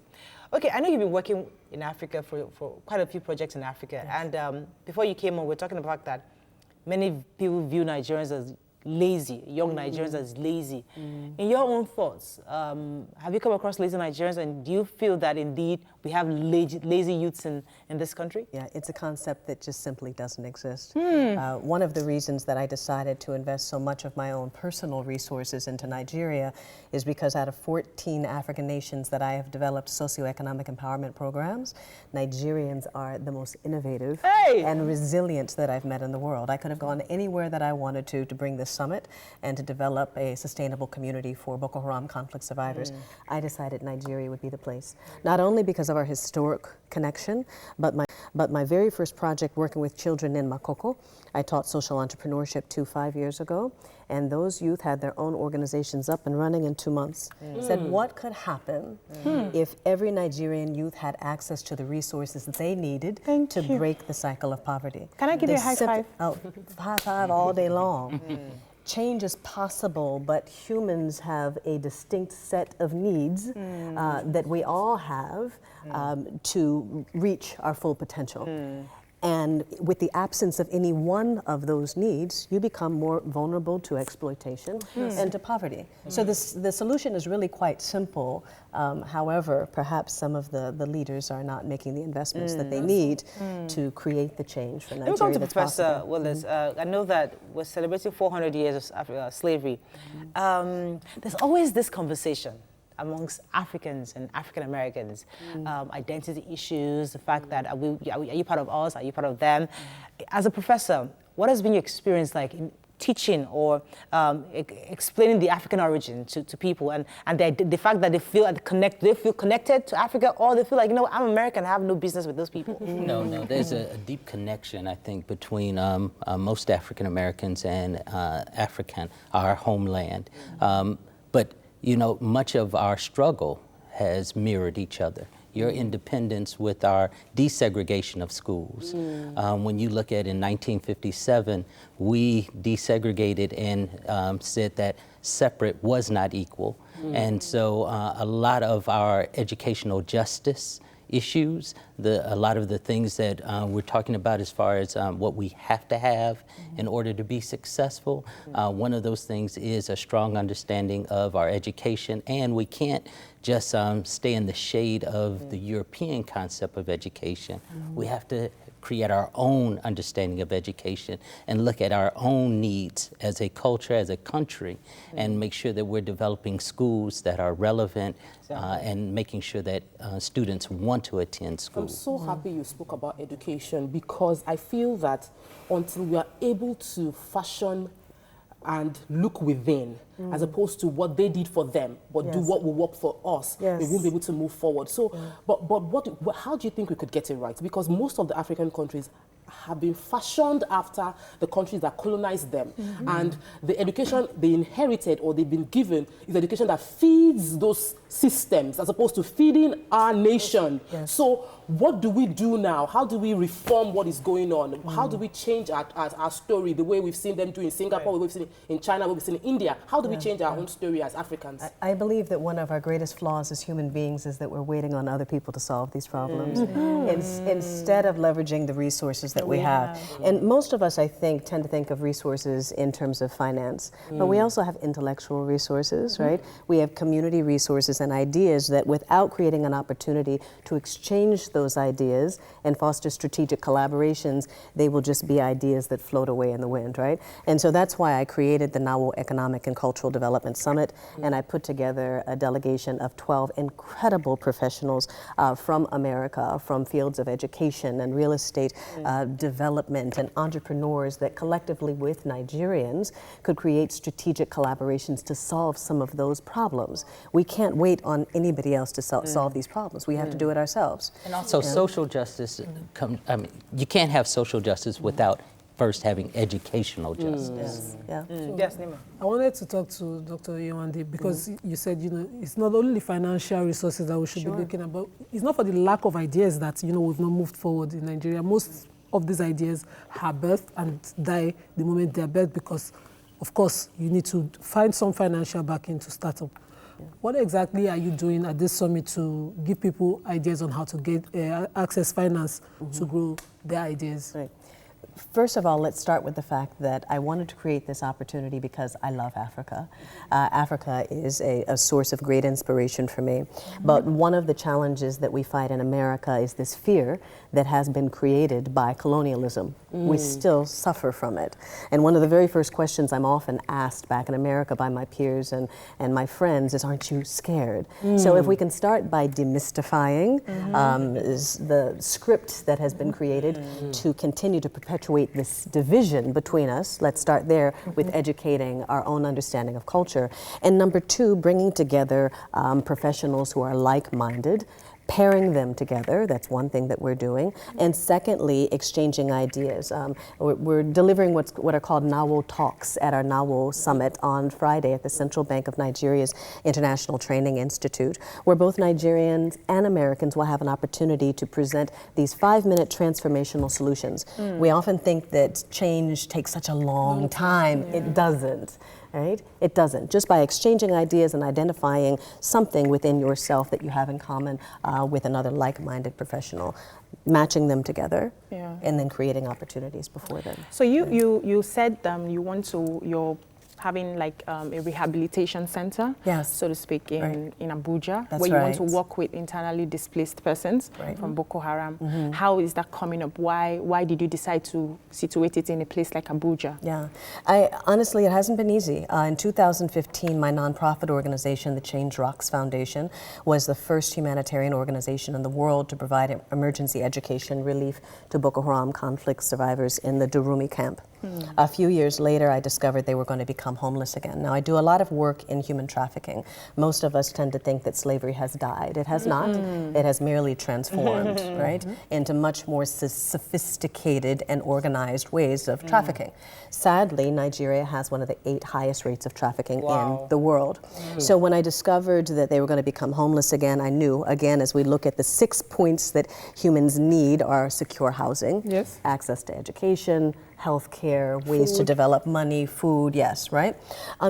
Okay, I know you've been working in Africa for quite a few projects in Africa. Yes. And before you came on, we were talking about that many people view Nigerians as lazy, young Nigerians as lazy. In your own thoughts, have you come across lazy Nigerians, and do you feel that indeed we have lazy youths in this country? Yeah, it's a concept that just simply doesn't exist. One of the reasons that I decided to invest so much of my own personal resources into Nigeria is because out of 14 African nations that I have developed socioeconomic empowerment programs, Nigerians are the most innovative and resilient that I've met in the world. I could have gone anywhere that I wanted to bring this summit and to develop a sustainable community for Boko Haram conflict survivors. I decided Nigeria would be the place, not only because of our historic connection, but my very first project working with children in Makoko. I taught social entrepreneurship 5 years ago, and those youth had their own organizations up and running in 2 months. Said, what could happen if every Nigerian youth had access to the resources that they needed to break the cycle of poverty? Can I give you a high five? Oh, high five all day long. Change is possible, but humans have a distinct set of needs that we all have to reach our full potential. And with the absence of any one of those needs, you become more vulnerable to exploitation and to poverty. So the solution is really quite simple. However, perhaps some of the leaders are not making the investments that they need to create the change for Nigeria. Let me come to that's Professor possible. Willis. I know that we're celebrating 400 years of slavery. There's always this conversation amongst Africans and African Americans, identity issues, the fact that are you part of us, are you part of them? As a professor, what has been your experience like in teaching or explaining the African origin to people, and the fact that they feel connected to Africa, or they feel like, you know, I'm American, I have no business with those people. No, there's a deep connection, I think, between most African Americans and our homeland. But, you know, much of our struggle has mirrored each other. Your independence with our desegregation of schools. When you look at in 1957, we desegregated and said that separate was not equal. And so a lot of our educational justice issues, a lot of the things that we're talking about as far as what we have to have in order to be successful, one of those things is a strong understanding of our education, and we can't just stay in the shade of the European concept of education. We have to create our own understanding of education and look at our own needs as a culture, as a country, and make sure that we're developing schools that are relevant and making sure that students want to attend school. I'm so happy you spoke about education, because I feel that until we are able to fashion and look within, as opposed to what they did for them, but do what will work for us, we won't be able to move forward. So, but how do you think we could get it right? Because most of the African countries have been fashioned after the countries that colonized them. And the education they inherited or they've been given is education that feeds those systems as opposed to feeding our nation. So what do we do now? How do we reform what is going on? How do we change our story, the way we've seen them do in Singapore, the way we've seen it in China, the way we've seen it in India? How do we change our own story as Africans? I believe that one of our greatest flaws as human beings is that we're waiting on other people to solve these problems instead of leveraging the resources that we have. And most of us, I think, tend to think of resources in terms of finance, but we also have intellectual resources, right? We have community resources and ideas that, without creating an opportunity to exchange those ideas and foster strategic collaborations, they will just be ideas that float away in the wind, right? And so that's why I created the Nawo Economic and Cultural Development Summit, and I put together a delegation of 12 incredible professionals from America, from fields of education and real estate development and entrepreneurs that collectively with Nigerians could create strategic collaborations to solve some of those problems. We can't wait on anybody else to solve these problems. We have to do it ourselves. And also social justice, I mean, you can't have social justice without first having educational justice. Yes, Nima. I wanted to talk to Dr. Adeyanju because you said, you know, it's not only financial resources that we should be looking at, but it's not for the lack of ideas that, you know, we've not moved forward in Nigeria. Most of these ideas are birthed and die the moment they're birthed because, of course, you need to find some financial backing to start up. What exactly are you doing at this summit to give people ideas on how to get access finance to grow their ideas? Right. First of all, let's start with the fact that I wanted to create this opportunity because I love Africa. Africa is a source of great inspiration for me. But one of the challenges that we fight in America is this fear that has been created by colonialism. We still suffer from it. And one of the very first questions I'm often asked back in America by my peers and my friends is, aren't you scared? So if we can start by demystifying the script that has been created to continue to perpetuate this division between us. Let's start there with educating our own understanding of culture. And number two, bringing together professionals who are like-minded, pairing them together. That's one thing that we're doing. And secondly, exchanging ideas. We're delivering what are called Nawo Talks at our Nawo Summit on Friday at the Central Bank of Nigeria's International Training Institute, where both Nigerians and Americans will have an opportunity to present these 5-minute transformational solutions. We often think that change takes such a long time. It doesn't. Right? It doesn't. Just by exchanging ideas and identifying something within yourself that you have in common with another like-minded professional, matching them together, and then creating opportunities before them. So you said you want to having like a rehabilitation center, yes, so to speak, in Abuja, That's where you right. want to work with internally displaced persons from Boko Haram. How is that coming up? Why did you decide to situate it in a place like Abuja? Yeah, honestly, it hasn't been easy. In 2015, my nonprofit organization, the Change Rocks Foundation, was the first humanitarian organization in the world to provide emergency education relief to Boko Haram conflict survivors in the Durumi camp. A few years later, I discovered they were going to become homeless again. Now, I do a lot of work in human trafficking. Most of us tend to think that slavery has died. It has not. It has merely transformed, right, into much more sophisticated and organized ways of trafficking. Sadly, Nigeria has one of the 8 highest rates of trafficking in the world. So when I discovered that they were going to become homeless again, I knew, again, as we look at the 6 points that humans need are secure housing, access to education, health care, ways to develop money, food, yes, right?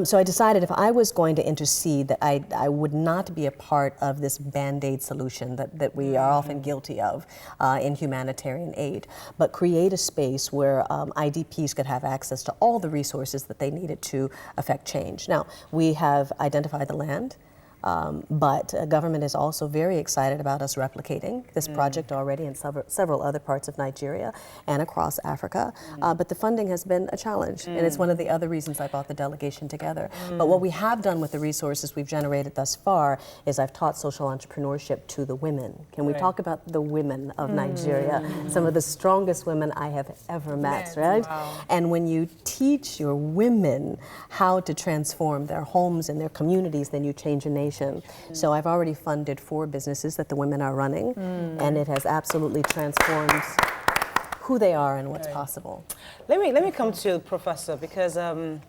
So I decided if I was going to intercede that I would not be a part of this Band-Aid solution that we are often guilty of in humanitarian aid, but create a space where IDPs could have access to all the resources that they needed to affect change. Now, we have identified the land. But government is also very excited about us replicating this project already in several other parts of Nigeria and across Africa. But the funding has been a challenge, and it's one of the other reasons I brought the delegation together. But what we have done with the resources we've generated thus far is I've taught social entrepreneurship to the women. Can we talk about the women of Nigeria? Some of the strongest women I have ever met, right? And when you teach your women how to transform their homes and their communities, then you change a nation. So I've already funded 4 businesses that the women are running, and it has absolutely transformed who they are and what's possible. Let me come to Professor, because I'd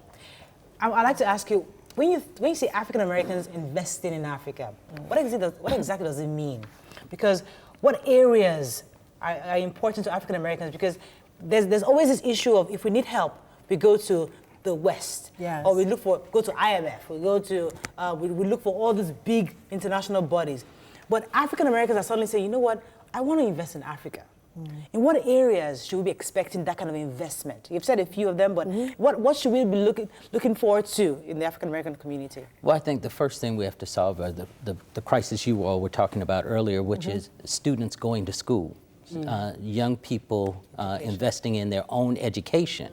like to ask you, when you say African Americans investing in Africa, what exactly does it mean? Because what areas are important to African Americans? Because there's always this issue of if we need help, we go to the West, or we go to IMF, we go to we look for all these big international bodies. But African Americans are suddenly saying, you know what, I want to invest in Africa. In what areas should we be expecting that kind of investment? You've said a few of them, but what should we be looking forward to in the African American community? Well, I think the first thing we have to solve are the crisis you all were talking about earlier, which is students going to school. Young people investing in their own education.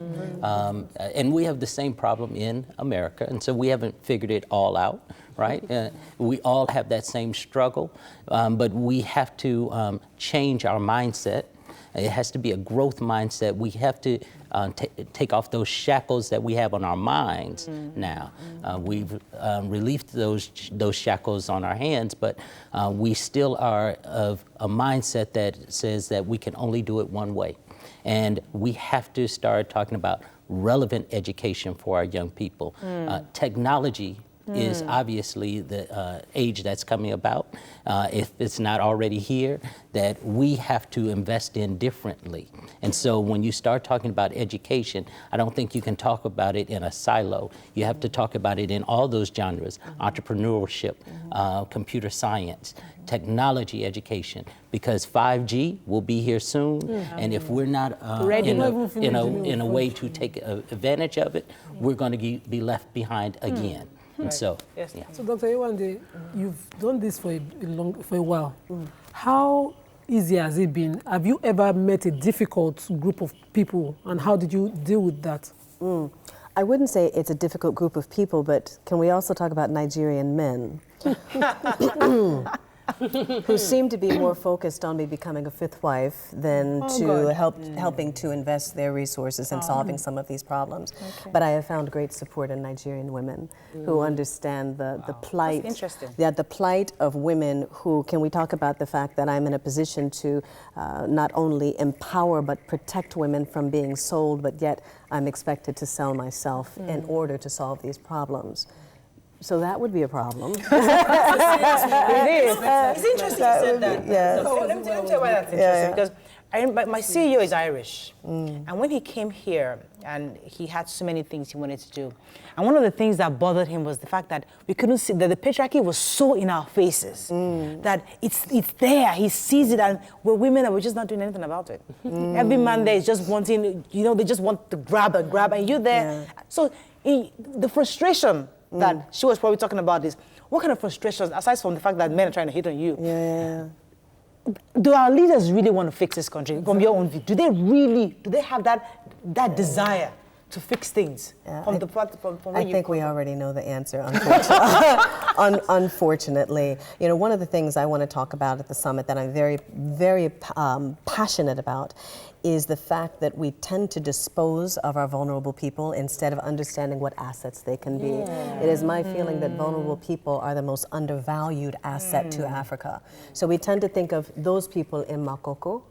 And we have the same problem in America, and so we haven't figured it all out, right? We all have that same struggle, but we have to change our mindset. It has to be a growth mindset. We have to take off those shackles that we have on our minds now. We've relieved those shackles on our hands, but we still are of a mindset that says that we can only do it one way. And we have to start talking about relevant education for our young people. Technology is obviously the age that's coming about. If it's not already here, that we have to invest in differently. And so when you start talking about education, I don't think you can talk about it in a silo. You have to talk about it in all those genres: entrepreneurship, computer science, technology education, because 5G will be here soon. And if we're not in a way to take advantage of it, we're going to be left behind again. And so, So Dr. Adeyanju, you've done this for a while. How easy has it been? Have you ever met a difficult group of people, and how did you deal with that? I wouldn't say it's a difficult group of people, but can we also talk about Nigerian men? Who seem to be more focused on me becoming a 5th wife than helping to invest their resources in solving some of these problems. But I have found great support in Nigerian women who understand the plight. That's interesting. Yeah, the plight of women who, can we talk about the fact that I'm in a position to not only empower but protect women from being sold, but yet I'm expected to sell myself in order to solve these problems. So that would be a problem. It is. It's interesting you said that. So let me tell you why that's interesting. Because my CEO is Irish. And when he came here, and he had so many things he wanted to do, and one of the things that bothered him was the fact that we couldn't see, that the patriarchy was so in our faces, that it's there, he sees it, and we're women and we're just not doing anything about it. Every man there is just wanting, they just want to grab, and you're there. So The frustration that she was probably talking about is, what kind of frustrations, aside from the fact that men are trying to hit on you? Yeah. Do our leaders really want to fix this country? From your own view, do they have that desire to fix things? Yeah, From I think we already know the answer, unfortunately. You know, one of the things I want to talk about at the summit that I'm very, very passionate about is the fact that we tend to dispose of our vulnerable people instead of understanding what assets they can be. It is my feeling that vulnerable people are the most undervalued asset to Africa. So we tend to think of those people in Makoko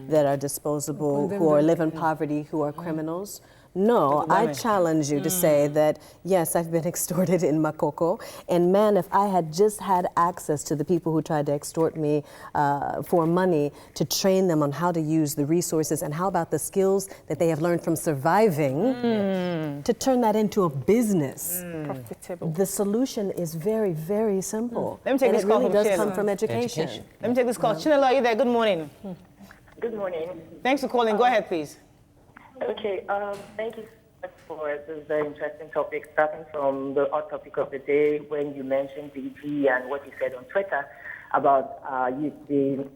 that are disposable, who live in poverty, who are criminals. No, I challenge you to say that, yes, I've been extorted in Makoko, and man, if I had just had access to the people who tried to extort me for money, to train them on how to use the resources, and how about the skills that they have learned from surviving, to turn that into a business. Profitable. The solution is very, very simple. Let me take this call really from does Chinelo. come from education. Let me take this call. Chinelo, are you there? Good morning. Good morning. Thanks for calling. Go ahead, please. Okay, thank you so much for this very interesting topic, starting from the hot topic of the day when you mentioned Deji and what you said on Twitter about youth being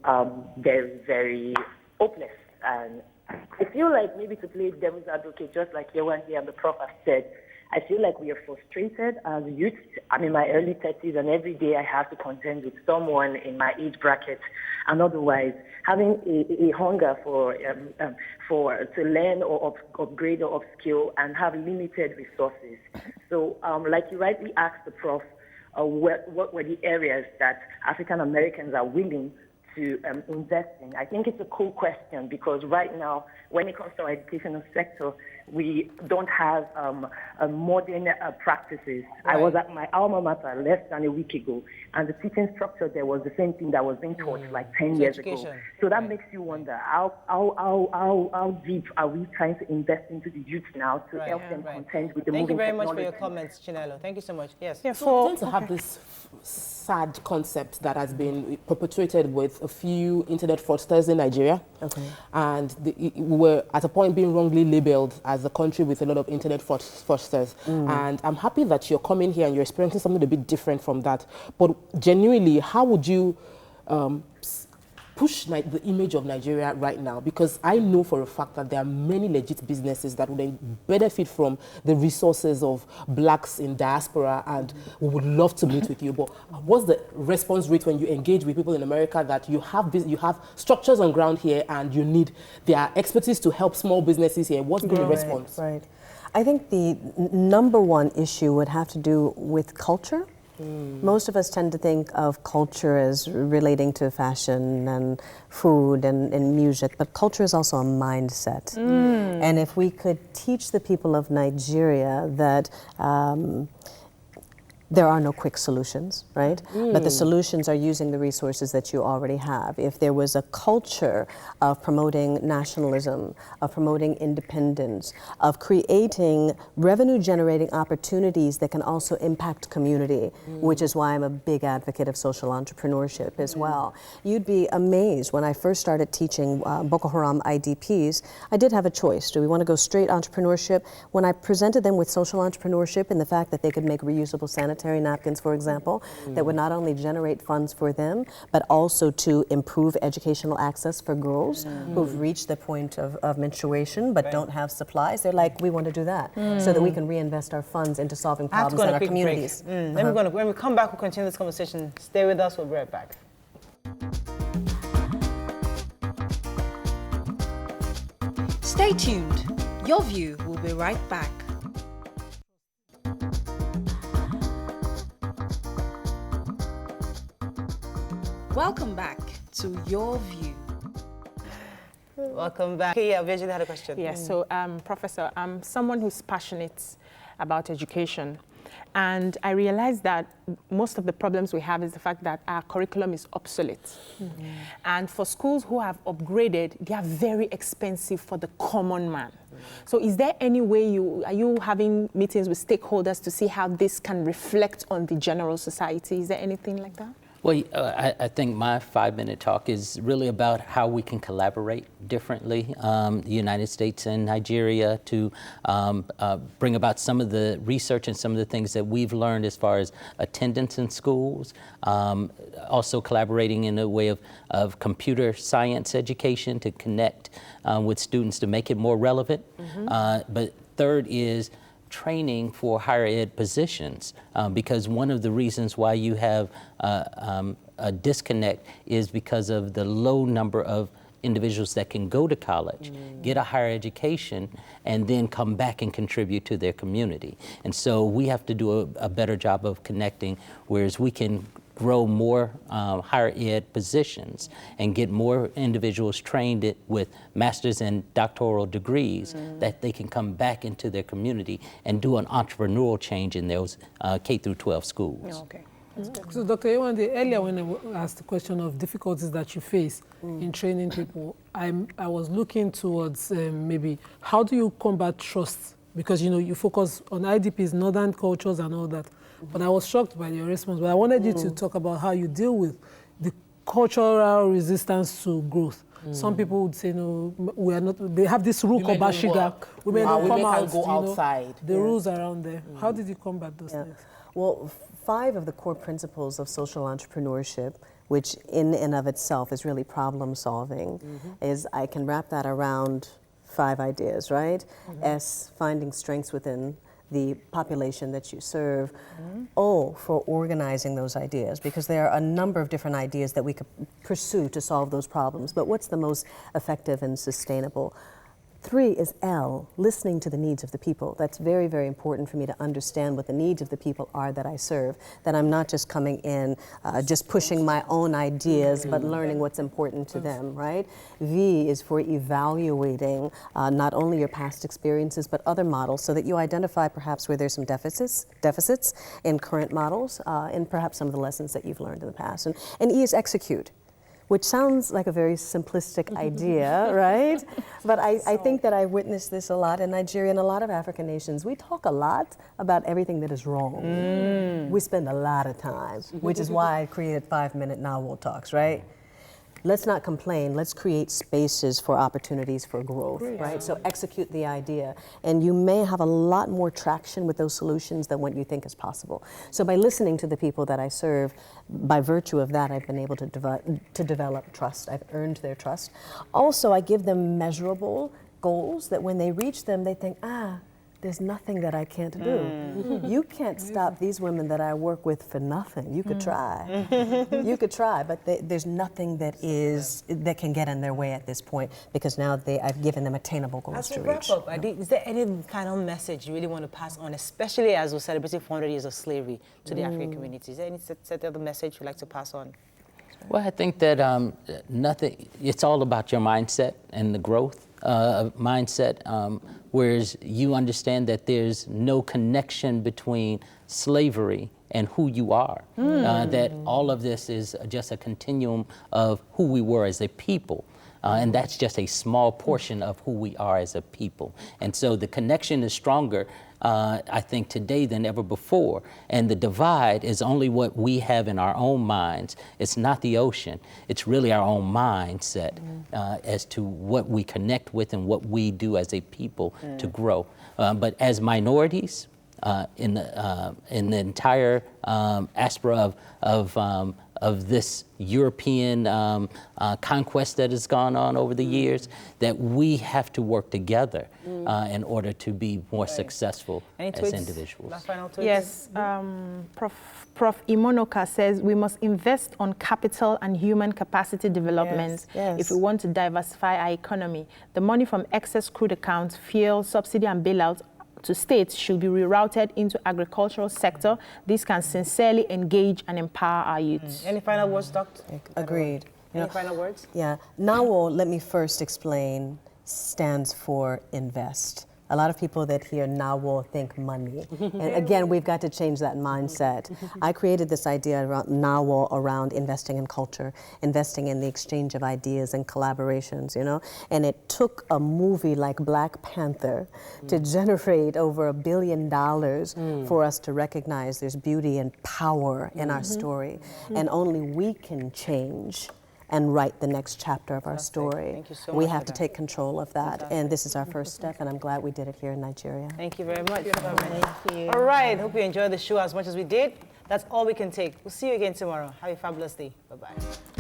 very, very hopeless. And I feel like, maybe to play devil's advocate, just like Yewande and the Prof have said, I feel like we are frustrated as youth. I'm in my early 30s, and every day I have to contend with someone in my age bracket and otherwise having a hunger for to learn or upgrade or upskill and have limited resources. So like you rightly asked the Prof, what were the areas that African Americans are willing to invest in? I think it's a cool question, because right now, when it comes to our educational sector, we don't have modern practices. Right. I was at my alma mater less than a week ago, and the teaching structure there was the same thing that was being taught like 10 years ago. So that makes you wonder, how deep are we trying to invest into the youth now to help them contend with the moving technology? Thank you very much for your comments, Chinelo. Thank you so much. Yes. Yeah, so we tend to have this sad concept that has been perpetuated with a few internet fraudsters in Nigeria. Okay. And we were at a point being wrongly labeled as a country with a lot of internet fraudsters. And I'm happy that you're coming here and you're experiencing something a bit different from that. But genuinely, how would you push the image of Nigeria right now? Because I know for a fact that there are many legit businesses that would benefit from the resources of blacks in diaspora, and we would love to meet with you. But what's the response rate when you engage with people in America that you have structures on ground here and you need their expertise to help small businesses here? What's been the response? Right. I think the number one issue would have to do with culture. Most of us tend to think of culture as relating to fashion and food and music, but culture is also a mindset. And if we could teach the people of Nigeria that there are no quick solutions, right? But the solutions are using the resources that you already have. If there was a culture of promoting nationalism, of promoting independence, of creating revenue-generating opportunities that can also impact community, which is why I'm a big advocate of social entrepreneurship as well. You'd be amazed. When I first started teaching Boko Haram IDPs, I did have a choice. Do we want to go straight entrepreneurship? When I presented them with social entrepreneurship and the fact that they could make reusable sanitary napkins, for example, that would not only generate funds for them, but also to improve educational access for girls who've reached the point of menstruation but don't have supplies. They're like, we want to do that so that we can reinvest our funds into solving problems in our communities. When we come back, we'll continue this conversation. Stay with us, we'll be right back. Stay tuned. Your View will be right back. Welcome back to Your View. Welcome back. Yeah, Virginia had a question. Yes, so Professor, I'm someone who's passionate about education. And I realized that most of the problems we have is the fact that our curriculum is obsolete. And for schools who have upgraded, they are very expensive for the common man. So is there any way are you having meetings with stakeholders to see how this can reflect on the general society? Is there anything like that? Well, I think my 5-minute talk is really about how we can collaborate differently, the United States and Nigeria, to bring about some of the research and some of the things that we've learned as far as attendance in schools, also collaborating in a way of computer science education to connect with students to make it more relevant. But third is training for higher ed positions, because one of the reasons why you have a disconnect is because of the low number of individuals that can go to college, get a higher education, and then come back and contribute to their community. And so we have to do a better job of connecting, whereas we can grow more higher ed positions and get more individuals trained with master's and doctoral degrees that they can come back into their community and do an entrepreneurial change in those K through 12 schools. Okay. So Dr. Yewande, earlier when I asked the question of difficulties that you face in training people, I was looking towards maybe how do you combat trust? Because you focus on IDPs, northern cultures and all that. But I was shocked by your response. But I wanted you to talk about how you deal with the cultural resistance to growth. Some people would say, no, we are not. They have this rule called Bashiga. Women don't come out. Go outside. The rules around there. How did you combat those things? Well, 5 of the core principles of social entrepreneurship, which in and of itself is really problem solving, is I can wrap that around 5 ideas, right? S, finding strengths within the population that you serve. O, for organizing those ideas, because there are a number of different ideas that we could pursue to solve those problems, but what's the most effective and sustainable? 3 is L, listening to the needs of the people. That's very, very important for me to understand what the needs of the people are that I serve, that I'm not just coming in, just pushing my own ideas, but learning what's important to them, right? V is for evaluating not only your past experiences, but other models, so that you identify perhaps where there's some deficits in current models, and perhaps some of the lessons that you've learned in the past. And E is execute, which sounds like a very simplistic idea, right? But I think that I witnessed this a lot in Nigeria and a lot of African nations. We talk a lot about everything that is wrong. We spend a lot of time, which is why I created 5-minute Narwhal Talks, right? Let's not complain, let's create spaces for opportunities for growth, right? So execute the idea, and you may have a lot more traction with those solutions than what you think is possible. So by listening to the people that I serve, by virtue of that, I've been able to develop trust. I've earned their trust. Also, I give them measurable goals that when they reach them, they think, there's nothing that I can't do. You can't stop these women that I work with for nothing. You could try. You could try, but there's nothing that can get in their way at this point, because now I've given them attainable goals to reach. As we wrap up, is there any final message you really want to pass on, especially as we're celebrating 400 years of slavery to the African community? Is there any set other message you'd like to pass on? Well, I think that it's all about your mindset and the growth mindset, whereas you understand that there's no connection between slavery and who you are, that all of this is just a continuum of who we were as a people. And that's just a small portion of who we are as a people. And so the connection is stronger, I think, today than ever before. And the divide is only what we have in our own minds. It's not the ocean. It's really our own mindset as to what we connect with and what we do as a people to grow. But as minorities, in the entire aspect of this European conquest that has gone on over the years, that we have to work together in order to be more successful as individuals. Last final tweets? Yes, Prof. Imonoka says we must invest on capital and human capacity development if we want to diversify our economy. The money from excess crude accounts, fuel, subsidy and bailout to states should be rerouted into agricultural sector. This can sincerely engage and empower our youth. Any final words, Doctor? Agreed. Any final words? Yeah. NAWO, let me first explain, stands for invest. A lot of people that hear Nawo think money. And again, we've got to change that mindset. I created this idea around Nawo around investing in culture, investing in the exchange of ideas and collaborations, you know? And it took a movie like Black Panther to generate over $1 billion for us to recognize there's beauty and power in our story. And only we can change and write the next chapter of our story. Thank you so we much have to take control of that. And this is our first step, and I'm glad we did it here in Nigeria. Thank you very much. Thank you. All right, hope you enjoyed the show as much as we did. That's all we can take. We'll see you again tomorrow. Have a fabulous day. Bye-bye.